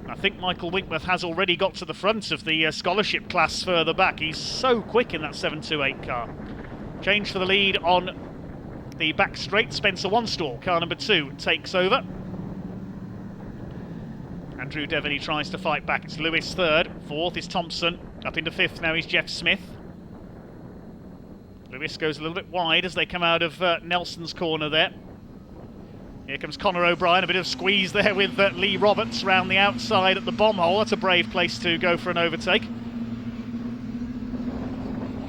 I think Michael Winkworth has already got to the front of the scholarship class further back. He's so quick in that 728 car. Change for the lead on the back straight. Spencer Wanstall, car number 2, takes over. And Andrew Devaney tries to fight back. It's Lewis third. Fourth is Thompson. Up into fifth now is Jeff Smith. Lewis goes a little bit wide as they come out of Nelson's corner there. Here comes Conor O'Brien, a bit of squeeze there with Lee Roberts round the outside at the bomb hole. That's a brave place to go for an overtake.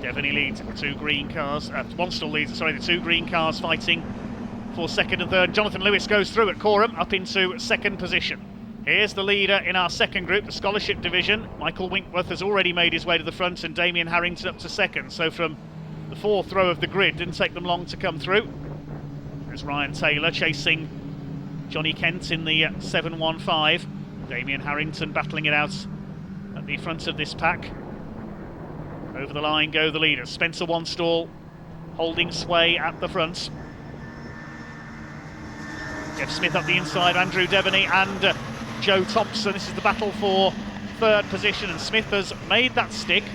Devaney leads two green cars, Wanstall leads, sorry, the two green cars fighting for second and third. Jonathan Lewis goes through at Coram up into second position. Here's the leader in our second group, the Scholarship Division. Michael Winkworth has already made his way to the front and Damien Harrington up to second. So from the fourth row of the grid, didn't take them long to come through. There's Ryan Taylor chasing Johnny Kent in the 715. Damien Harrington battling it out at the front of this pack. Over the line go the leaders. Spencer Wanstall holding sway at the front. Jeff Smith up the inside, Andrew Devaney and Joe Thompson. This is the battle for third position, and Smith has made that stick.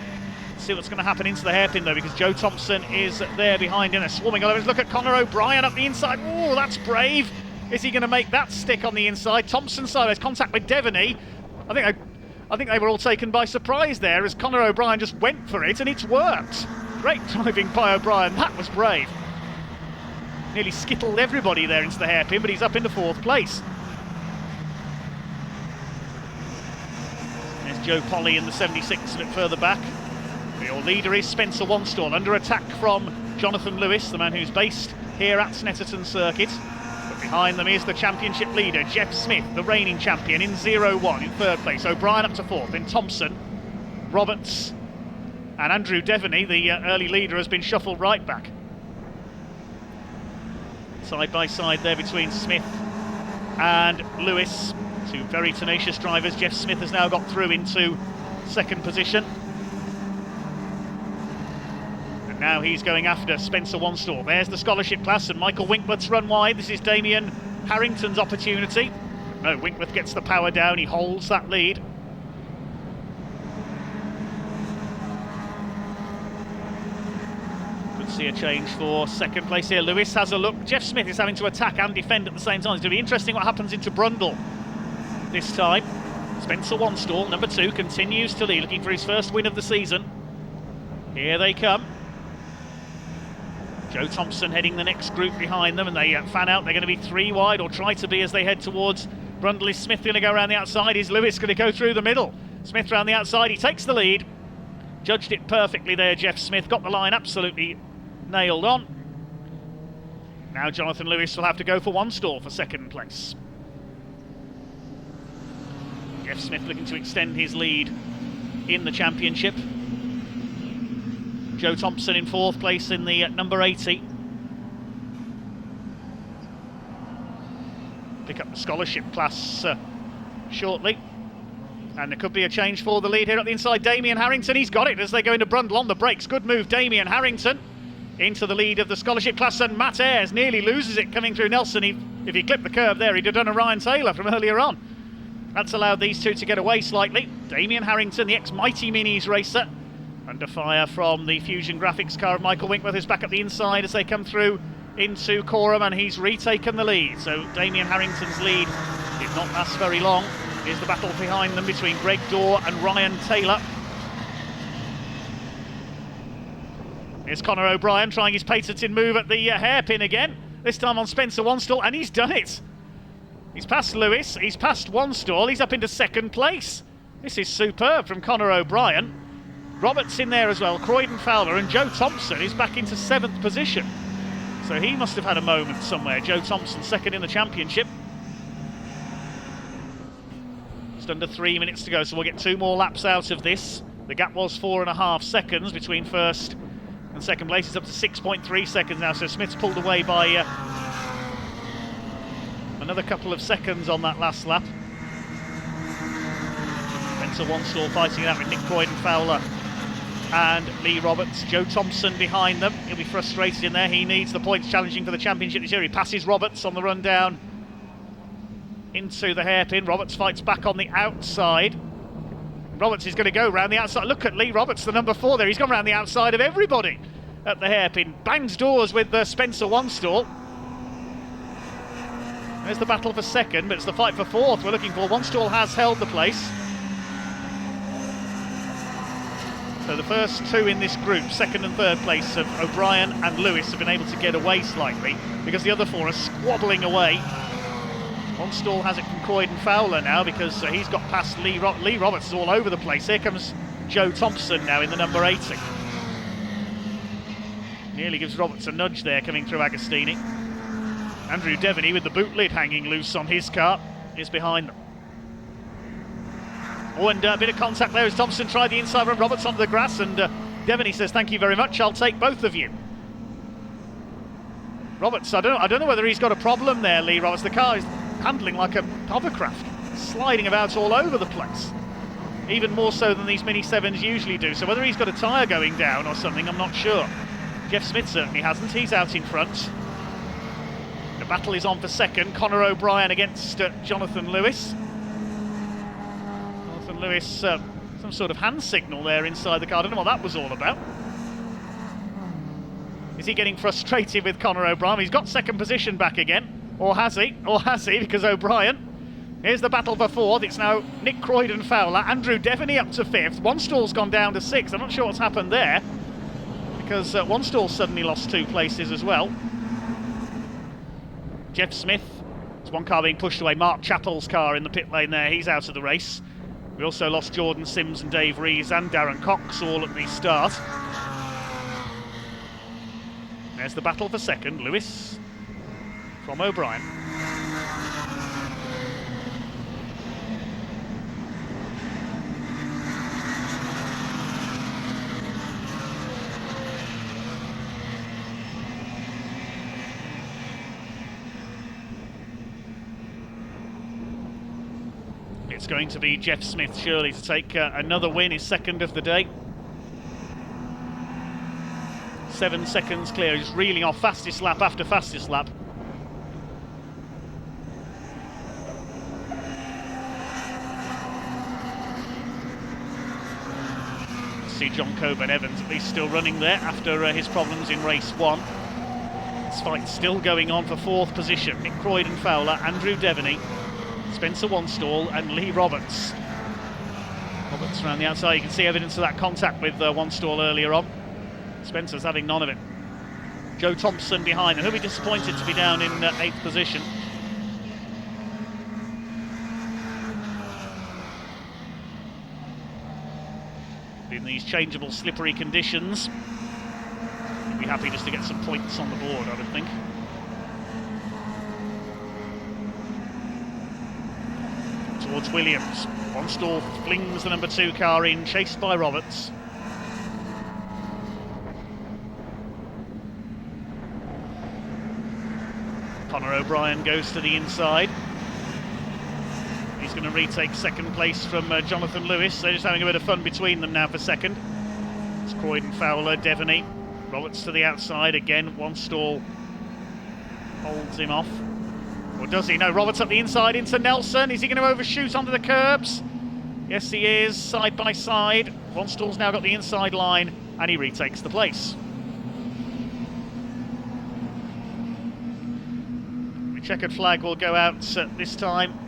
Let's see what's going to happen into the hairpin though, because Joe Thompson is there behind in a swarming elements. Look at Conor O'Brien up the inside. Oh, that's brave. Is he going to make that stick on the inside? Thompson sideways contact with Devaney. I think they were all taken by surprise there as Conor O'Brien just went for it and it's worked. Great driving by O'Brien, that was brave. Nearly skittled everybody there into the hairpin, but he's up into fourth place. There's Joe Polly in the 76 a bit further back. Your leader is Spencer Wanstall, under attack from Jonathan Lewis, the man who's based here at Snetterton Circuit. But behind them is the championship leader, Jeff Smith, the reigning champion, in 0-1 in third place. O'Brien up to fourth, then Thompson, Roberts and Andrew Devaney, the early leader, has been shuffled right back. Side by side there between Smith and Lewis, two very tenacious drivers. Jeff Smith has now got through into second position. And now he's going after Spencer Wanstall. There's the scholarship class and Michael Winkworth's run wide. This is Damien Harrington's opportunity. No, Winkworth gets the power down, he holds that lead. See a change for second place here. Lewis has a look. Jeff Smith is having to attack and defend at the same time. It's going to be interesting what happens into Brundle this time. Spencer Wanstall, number 2, continues to lead, looking for his first win of the season. Here they come. Joe Thompson heading the next group behind them, and they fan out. They're going to be 3 wide, or try to be, as they head towards Brundle. Is Smith going to go around the outside? Is Lewis going to go through the middle? Smith around the outside, he takes the lead. Judged it perfectly there, Jeff Smith. Got the line absolutely nailed on. Now Jonathan Lewis will have to go for Wanstall for second place. Jeff Smith looking to extend his lead in the championship. Joe Thompson in fourth place in the number 80. Pick up the scholarship class shortly. And there could be a change for the lead here at the inside. Damien Harrington, he's got it as they go into Brundle on the brakes. Good move, Damien Harrington. Into the lead of the scholarship class, and Matt Ayres nearly loses it coming through Nelson. If he clipped the curb there, he'd have done a Ryan Taylor from earlier on. That's allowed these two to get away slightly. Damien Harrington, the ex-Mighty Minis racer, under fire from the Fusion Graphics car of Michael Winkworth, is back at the inside as they come through into Coram, and he's retaken the lead. So Damien Harrington's lead did not last very long. Here's the battle behind them between Greg Dorr and Ryan Taylor. Here's Conor O'Brien trying his patented move at the hairpin again, this time on Spencer Wanstall, and he's done it. He's passed Lewis, he's passed Wanstall, he's up into second place. This is superb from Conor O'Brien. Roberts in there as well, Croydon Fowler, and Joe Thompson is back into 7th position. So he must have had a moment somewhere. Joe Thompson second in the championship. Just under 3 minutes to go, so we'll get 2 more laps out of this. The gap was 4.5 seconds between first and second place. It's up to 6.3 seconds now, so Smith's pulled away by another couple of seconds on that last lap. Spencer Wanstall fighting it out with Nick Croydon Fowler and Lee Roberts. Joe Thompson behind them. He'll be frustrated in there. He needs the points challenging for the championship this year. He passes Roberts on the run down into the hairpin. Roberts fights back on the outside. Roberts is going to go round the outside. Look at Lee Roberts, the number 4 there. He's gone round the outside of everybody at the hairpin. Bangs doors with Spencer Wanstall. There's the battle for second, but it's the fight for fourth we're looking for. One Stall has held the place. So the first two in this group, second and third place of O'Brien and Lewis, have been able to get away slightly because the other four are squabbling away. One Stall has it from Croydon Fowler now because he's got past Lee Roberts is all over the place. Here comes Joe Thompson now in the number 80. Nearly gives Roberts a nudge there coming through Agostini. Andrew Devaney with the boot lid hanging loose on his car is behind them. Oh, and a bit of contact there as Thompson tried the inside run. Roberts onto the grass, and Devaney says, "Thank you very much, I'll take both of you." Roberts, I don't know whether he's got a problem there, Lee Roberts. The car is handling like a hovercraft, sliding about all over the place. Even more so than these Mini 7s usually do. So whether he's got a tyre going down or something, I'm not sure. Jeff Smith certainly hasn't. He's out in front. The battle is on for second. Conor O'Brien against Jonathan Lewis. Jonathan Lewis, some sort of hand signal there inside the car. I don't know what that was all about. Is he getting frustrated with Conor O'Brien? He's got second position back again. Or has he? Or has he? Because O'Brien. Here's the battle for fourth. It's now Nick Croydon Fowler. Andrew Devaney up to fifth. One Stall's gone down to sixth. I'm not sure what's happened there, because One Stall suddenly lost 2 places as well. Jeff Smith. There's one car being pushed away. Mark Chappell's car in the pit lane there. He's out of the race. We also lost Jordan Sims and Dave Rees and Darren Cox all at the start. There's the battle for second. Lewis from O'Brien. It's going to be Jeff Smith surely to take another win, his second of the day. 7 seconds clear. He's reeling off fastest lap after fastest lap. See John Coburn Evans at least still running there after his problems in race 1. This fight's still going on for fourth position. Nick Croydon Fowler, Andrew Devaney, Spencer One Stall and Lee Roberts. Roberts around the outside. You can see evidence of that contact with One Stall earlier on. Spencer's having none of it. Joe Thompson behind them. He'll be disappointed to be down in 8th position. In these changeable, slippery conditions, he'd be happy just to get some points on the board, I would think. Towards Williams. One Stall flings the number 2 car in, chased by Roberts. Conor O'Brien goes to the inside. He's going to retake second place from Jonathan Lewis. They're just having a bit of fun between them now for second. It's Croydon Fowler, Devaney. Roberts to the outside again. One Stall holds him off. Or does he? No, Roberts up the inside into Nelson. Is he going to overshoot onto the curbs? Yes, he is. Side by side. One Stall's now got the inside line and he retakes the place. The checkered flag will go out this time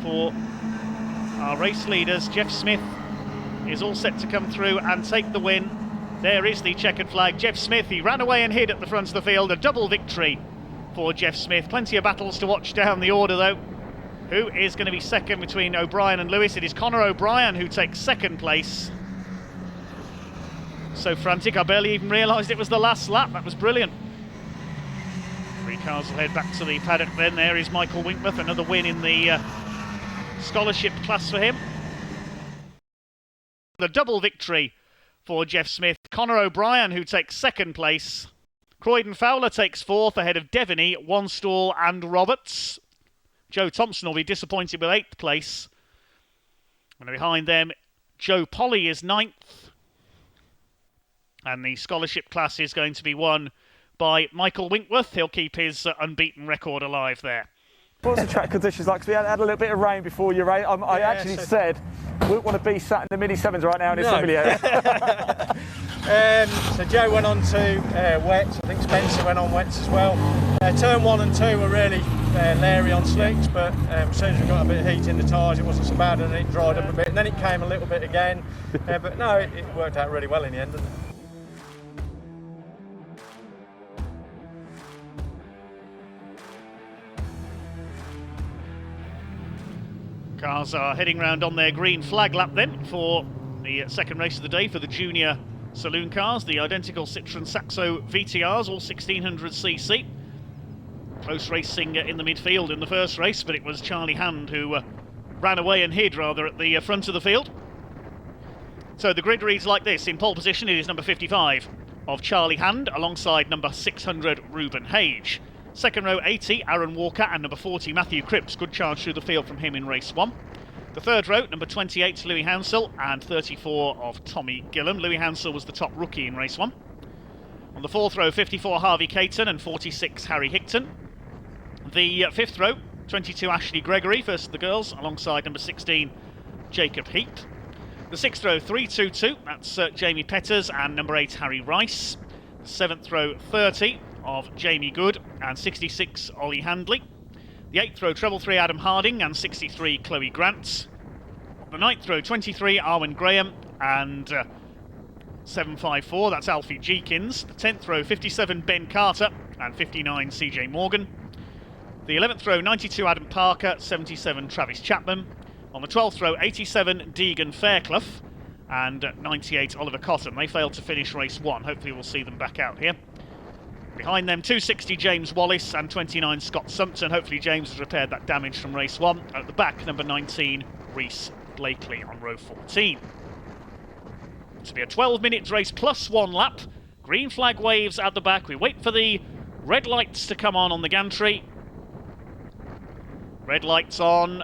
for our race leaders. Jeff Smith is all set to come through and take the win. There is the checkered flag. Jeff Smith, he ran away and hid at the front of the field. A double victory for Jeff Smith. Plenty of battles to watch down the order though. Who is going to be second between O'Brien and Lewis? It is Conor O'Brien who takes second place. So frantic, I barely even realised it was the last lap. That was brilliant. 3 cars will head back to the paddock then. There is Michael Winkworth, another win in the scholarship class for him. The double victory for Jeff Smith. Conor O'Brien who takes second place. Croydon Fowler takes fourth ahead of Devaney, One Stall and Roberts. Joe Thompson will be disappointed with 8th place. And behind them, Joe Polly is 9th. And the scholarship class is going to be won by Michael Winkworth. He'll keep his unbeaten record alive there. What was the track conditions like? Because we had a little bit of rain before your race. I actually said we wouldn't want to be sat in the Mini 7s right now in this simulator. So Joe wet. I think Spencer went on wets as well. Turn 1 and 2 were really leery on slicks, but as soon as we got a bit of heat in the tyres, it wasn't so bad, and it dried up a bit, and then it came a little bit again. But no, it worked out really well in the end, didn't it? Cars are heading round on their green flag lap then for the second race of the day for the junior saloon cars, the identical Citroën Saxo VTRs, all 1600cc. Close racing in the midfield in the first race, but it was Charlie Hand who ran away and hid rather at the front of the field. So the grid reads like this. In pole position it is number 55 of Charlie Hand alongside number 600 Ruben Hage. Second row 80, Aaron Walker, and number 40, Matthew Cripps. Good charge through the field from him in race 1. The third row, number 28, Louis Hansel, and 34 of Tommy Gillam. Louis Hansel was the top rookie in race 1. On the fourth row, 54, Harvey Caton, and 46, Harry Higton. The fifth row, 22, Ashley Gregory, first of the girls, alongside number 16, Jacob Heap. The sixth row, 322, that's Jamie Petters, and number 8, Harry Rice. The seventh row, 30, of Jamie Good, and 66 Ollie Handley. The 8th row, treble 3 Adam Harding, and 63 Chloe Grant. The 9th row, 23 Arwen Graham, and 754, that's Alfie Jeekins. The 10th row, 57 Ben Carter, and 59 CJ Morgan. The 11th row, 92 Adam Parker, 77 Travis Chapman. On the 12th row, 87 Deegan Fairclough, and 98 Oliver Cotton. They failed to finish race 1. Hopefully we'll see them back out here. Behind them, 260 James Wallace and 29 Scott Sumpton. Hopefully James has repaired that damage from race 1. At the back, number 19 Reese Blakely on row 14. This will be a 12-minute race plus 1 lap. Green flag waves at the back. We wait for the red lights to come on the gantry. Red lights on,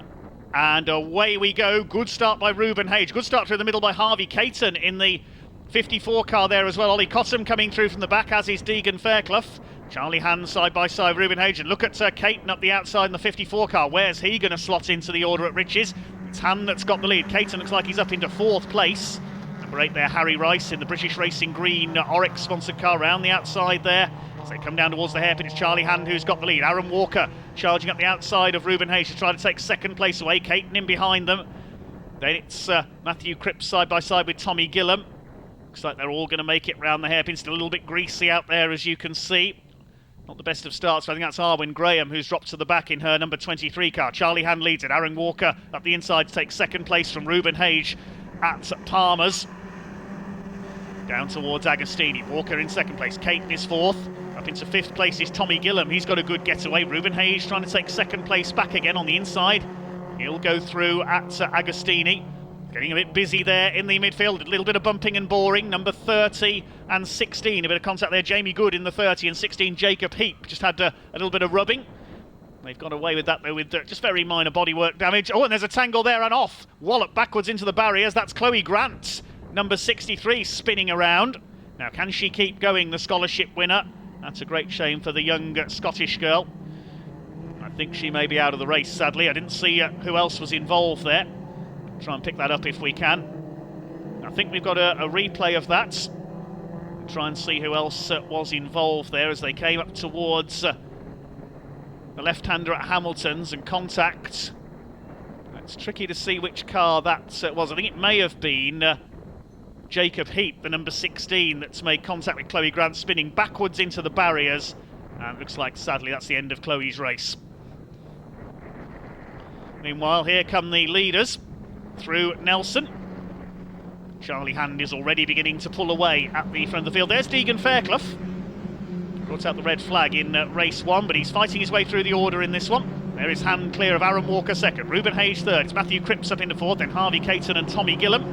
and away we go. Good start by Ruben Hage. Good start through the middle by Harvey Caton in the 54 car there as well. Ollie Cottam coming through from the back, as is Deegan Fairclough. Charlie Hand side by side, Ruben Hage. And look at Caton up the outside in the 54 car. Where's he going to slot into the order at Riches? It's Hand that's got the lead. Caton looks like he's up into 4th place. Number 8 there, Harry Rice in the British Racing Green Oryx sponsored car round the outside there. As they come down towards the hairpin, it's Charlie Hand who's got the lead. Aaron Walker charging up the outside of Ruben Hage to try to take 2nd place away. Caton in behind them. Then it's Matthew Cripps side by side with Tommy Gillam. Looks like they're all going to make it round the hairpin. Still a little bit greasy out there, as you can see. Not the best of starts. I think that's Arwen Graham who's dropped to the back in her number 23 car. Charlie Hand leads it. Aaron Walker up the inside to take 2nd place from Ruben Hage at Palmer's. Down towards Agostini. Walker in 2nd place. Caton is 4th. Up into 5th place is Tommy Gillam. He's got a good getaway. Ruben Hage trying to take 2nd place back again on the inside. He'll go through at Agostini. Getting a bit busy there in the midfield. A little bit of bumping and boring. Number 30 and 16. A bit of contact there. Jamie Good in the 30 and 16. Jacob Heap just had a little bit of rubbing. They've got away with that though, with just very minor bodywork damage. Oh, and there's a tangle there and off. Wallop backwards into the barriers. That's Chloe Grant, number 63, spinning around. Now, can she keep going, the scholarship winner? That's a great shame for the young Scottish girl. I think she may be out of the race, sadly. I didn't see who else was involved there. Try and pick that up if we can. I think we've got a replay of that. Try and see who else was involved there as they came up towards the left-hander at Hamilton's and contact. It's tricky to see which car that was. I think it may have been Jacob Heap, the number 16, that's made contact with Chloe Grant, spinning backwards into the barriers. And looks like, sadly, that's the end of Chloe's race. Meanwhile, here come the leaders through Nelson. Charlie Hand is already beginning to pull away at the front of the field. There's Deegan Fairclough. Brought out the red flag in race 1, but he's fighting his way through the order in this one. There is Hand clear of Aaron Walker 2nd. Ruben Hage 3rd. It's Matthew Cripps up into 4th, then Harvey Caton and Tommy Gillam.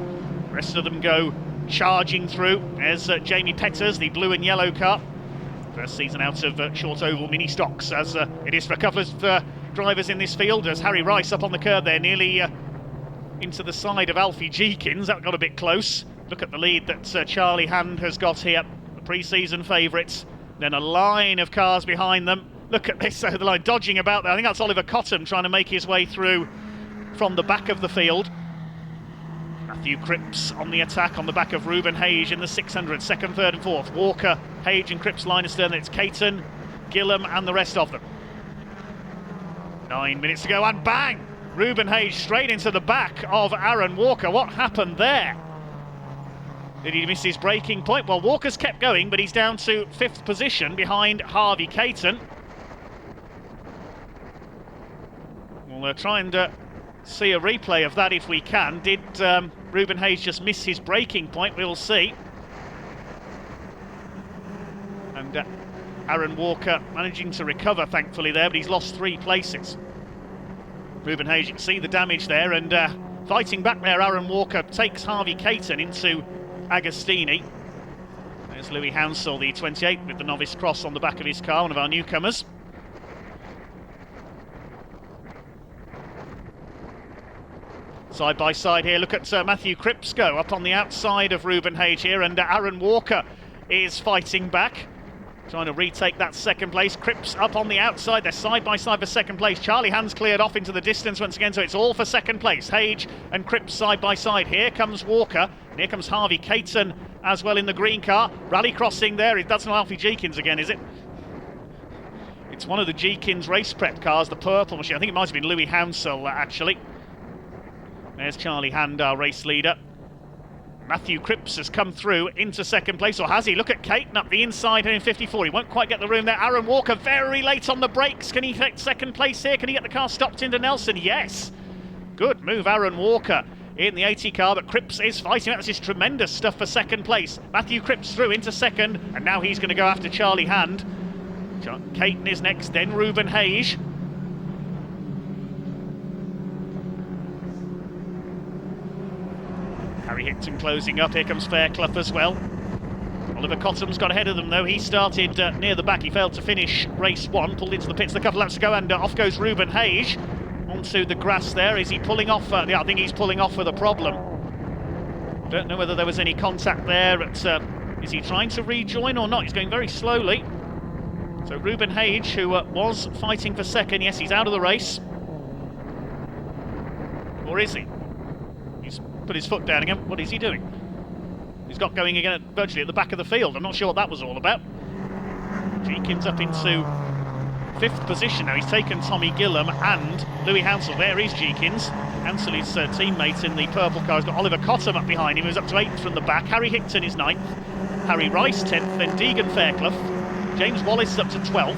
The rest of them go charging through. There's Jamie Petters, the blue and yellow car. First season out of short oval mini stocks, as it is for a couple of drivers in this field. As Harry Rice up on the curb there, nearly into the side of Alfie Jeekins. That got a bit close. Look at the lead that Charlie Hand has got here. The pre-season favourites. Then a line of cars behind them. Look at this, the line dodging about there. I think that's Oliver Cottam trying to make his way through from the back of the field. Matthew Cripps on the attack on the back of Ruben Hage in the 600. 2nd, 3rd and 4th. Walker, Hage and Cripps line astern. It's Caton, Gillam and the rest of them. 9 minutes to go, and bang! Ruben Hayes straight into the back of Aaron Walker. What happened there? Did he miss his braking point? Well, Walker's kept going, but he's down to 5th position behind Harvey Caton. We'll try and see a replay of that if we can. Did Ruben Hayes just miss his braking point? We'll see. And Aaron Walker managing to recover, thankfully, there, but he's lost 3 places. Ruben Hayes, you can see the damage there, and fighting back there, Aaron Walker takes Harvey Caton into Agostini. There's Louis Hounsell, the 28, with the novice cross on the back of his car, one of our newcomers. Side by side here, look at Matthew Cripps go up on the outside of Ruben Hayes here, and Aaron Walker is fighting back, trying to retake that 2nd place. Cripps up on the outside, they're side by side for 2nd place. Charlie Hand's cleared off into the distance once again, so it's all for 2nd place. Hayes and Cripps side by side. Here comes Walker, and here comes Harvey Caton as well in the green car. Rally crossing there, that's not Alfie Jeekins again, is it? It's one of the Jeekins race prep cars, the purple machine. I think it might have been Louis Hounsell actually. There's Charlie Hand, our race leader. Matthew Cripps has come through into 2nd place, or has he? Look at Caton up the inside here in 54. He won't quite get the room there. Aaron Walker very late on the brakes. Can he get 2nd place here? Can he get the car stopped into Nelson? Yes. Good move, Aaron Walker in the 80 car, but Cripps is fighting. That's just tremendous stuff for 2nd place. Matthew Cripps through into 2nd, and now he's going to go after Charlie Hand. Caton is next, then Ruben Hayes. Harry Hickton closing up. Here comes Fairclough as well. Oliver Cotham's got ahead of them though. He started near the back. He failed to finish race 1. Pulled into the pits a couple laps to go, and off goes Ruben Hayes onto the grass there. Is he pulling off? Yeah, I think he's pulling off with a problem. Don't know whether there was any contact there. Is he trying to rejoin or not? He's going very slowly. So Ruben Hayes, who was fighting for 2nd, yes, he's out of the race. Or is he? He's put his foot down again. What is he doing? He's got going again virtually at the back of the field. I'm not sure what that was all about. Jeekins up into 5th position now. He's taken Tommy Gillam and Louis Hounsell. There is Jeekins. Hounsell, his teammate in the purple car, has got Oliver Cottam up behind him, who's up to 8th from the back. Harry Hickton is 9th. Harry Rice 10th. Then Deegan Fairclough. James Wallace is up to 12th.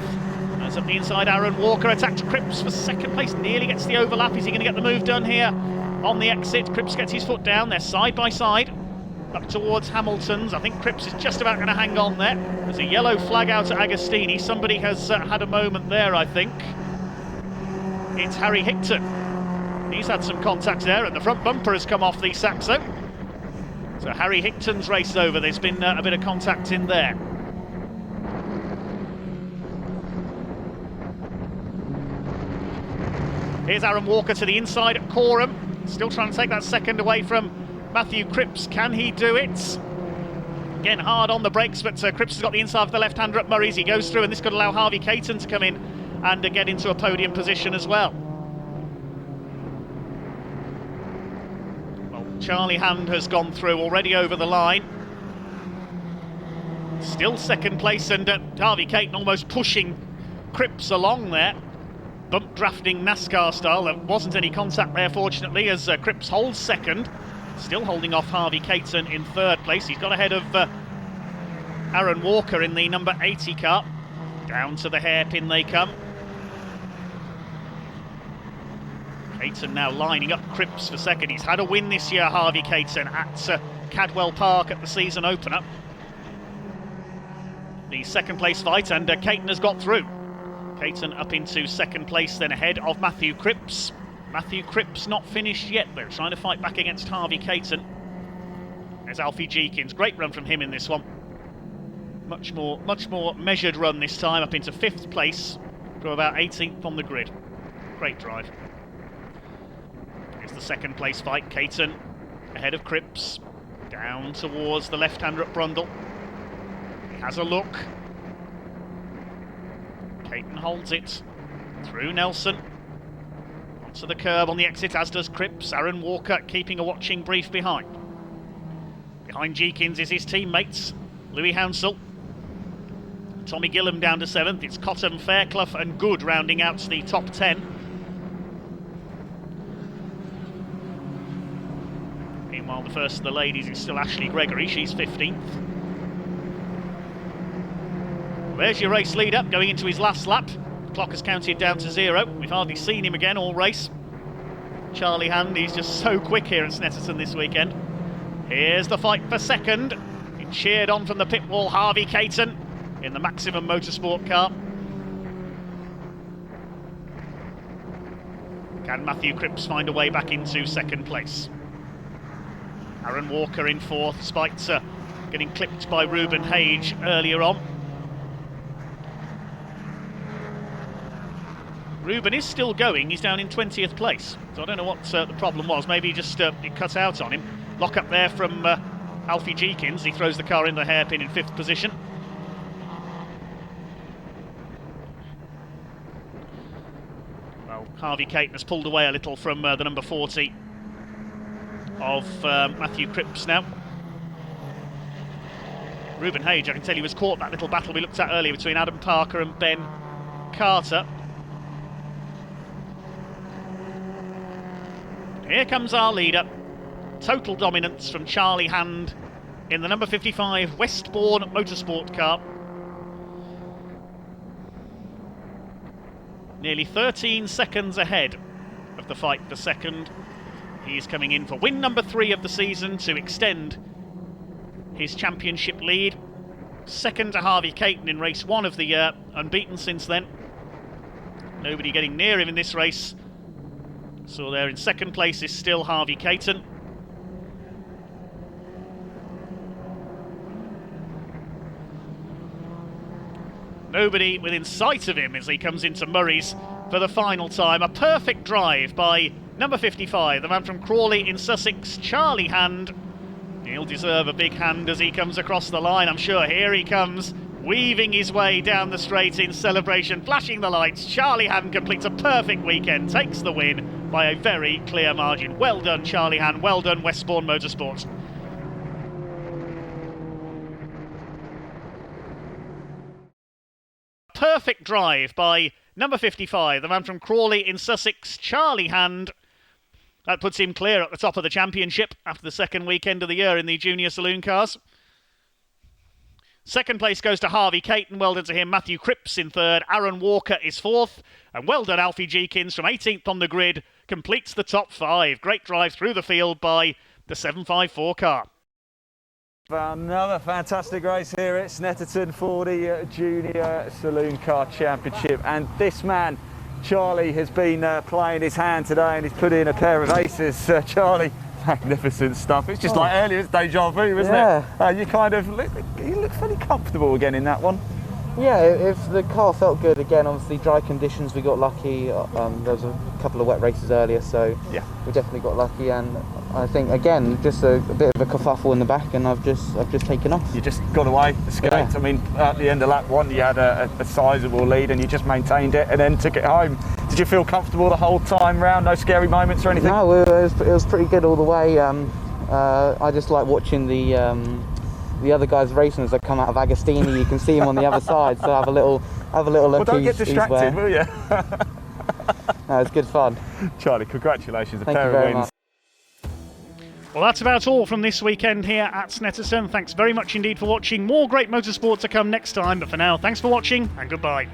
As up the inside, Aaron Walker attacked Cripps for 2nd place. Nearly gets the overlap. Is he going to get the move done here? On the exit, Cripps gets his foot down. They're side by side, up towards Hamilton's. I think Cripps is just about going to hang on there. There's a yellow flag out at Agostini. Somebody has had a moment there, I think. It's Harry Hickton. He's had some contacts there, and the front bumper has come off the Saxo. So Harry Hickton's raced over. There's been a bit of contact in there. Here's Aaron Walker to the inside at Coram. Still trying to take that 2nd away from Matthew Cripps. Can he do it? Again, hard on the brakes, but Cripps has got the inside of the left-hander at Murray's. He goes through, and this could allow Harvey Caton to come in and get into a podium position as well. Well, Charlie Hand has gone through already over the line. Still 2nd place, and Harvey Caton almost pushing Cripps along there. Bump drafting NASCAR style. There wasn't any contact there, fortunately, as Cripps holds 2nd. Still holding off Harvey Caton in 3rd place. He's got ahead of Aaron Walker in the number 80 car. Down to the hairpin they come. Caton now lining up Cripps for 2nd. He's had a win this year, Harvey Caton, at Cadwell Park at the season opener. The 2nd place fight, and Caton has got through. Caton up into 2nd place, then ahead of Matthew Cripps. Matthew Cripps not finished yet, though, trying to fight back against Harvey Caton. There's Alfie Jeekins. Great run from him in this one. Much more measured run this time, up into 5th place from about 18th on the grid. Great drive. Here's the 2nd place fight. Caton ahead of Cripps. Down towards the left-hander at Brundle. He has a look. Caton holds it through Nelson onto the curb on the exit, as does Cripps. Aaron Walker keeping a watching brief behind. Behind Jeekins is his teammates, Louis Hounsell. Tommy Gillam down to 7th. It's Cottam, Fairclough and Good rounding out the top 10. Meanwhile, the first of the ladies is still Ashley Gregory. She's 15th. There's your race lead up going into his last lap. The clock has counted down to 0. We've hardly seen him again all race. Charlie Hand, he's just so quick here at Snetterton this weekend. Here's the fight for second. He cheered on from the pit wall, Harvey Caton in the Maximum Motorsport car. Can Matthew Cripps find a way back into second place? Aaron Walker in 4th, Spitzer getting clipped by Ruben Hage earlier on. Ruben is still going, he's down in 20th place, so I don't know what the problem was. Maybe just it cut out on him. Lock up there from Alfie Jeekins. He throws the car in the hairpin in 5th position. Well, Harvey Caton has pulled away a little from the number 40 of Matthew Cripps now. Ruben Hage, I can tell you, was caught that little battle we looked at earlier between Adam Parker and Ben Carter. Here comes our leader. Total dominance from Charlie Hand in the number 55 Westbourne Motorsport car. Nearly 13 seconds ahead of the fight for second. He's coming in for win number 3 of the season to extend his championship lead. Second to Harvey Caton in race 1 of the year, unbeaten since then. Nobody getting near him in this race. So there in second place is still Harvey Caton. Nobody within sight of him as he comes into Murray's for the final time. A perfect drive by number 55, the man from Crawley in Sussex, Charlie Hand. He'll deserve a big hand as he comes across the line, I'm sure. Here he comes, weaving his way down the straight in celebration, flashing the lights. Charlie Hand completes a perfect weekend, takes the win by a very clear margin. Well done, Charlie Hand. Well done, Westbourne Motorsport. Perfect drive by number 55, the man from Crawley in Sussex, Charlie Hand. That puts him clear at the top of the championship after the second weekend of the year in the junior saloon cars. Second place goes to Harvey Caton. Well done to him. Matthew Cripps in 3rd. Aaron Walker is 4th. And well done, Alfie Jeekins from 18th on the grid. Completes the top 5. Great drive through the field by the 754 car. Another fantastic race here at Snetterton for the Junior Saloon Car Championship. And this man, Charlie, has been playing his hand today and he's put in a pair of aces. Charlie, magnificent stuff. It's just like earlier, it's deja vu, isn't it? You look fairly comfortable again in that one. Yeah, if the car felt good again, obviously dry conditions, we got lucky. There was a couple of wet races earlier, so yeah, we definitely got lucky. And I think again, just a bit of a kerfuffle in the back, and I've just taken off. You just got away, escaped. Yeah. I mean, at the end of lap 1, you had a sizable lead, and you just maintained it, and then took it home. Did you feel comfortable the whole time round? No scary moments or anything? No, it was pretty good all the way. I just like watching the other guys racing as they come out of Agostini. You can see him on the other side, so have a little look. Well, don't get distracted, will you? No, it's good fun. Charlie, congratulations, Thank you very much. Well, that's about all from this weekend here at Snetterton. Thanks very much indeed for watching. More great motorsport to come next time, but for now, thanks for watching and goodbye.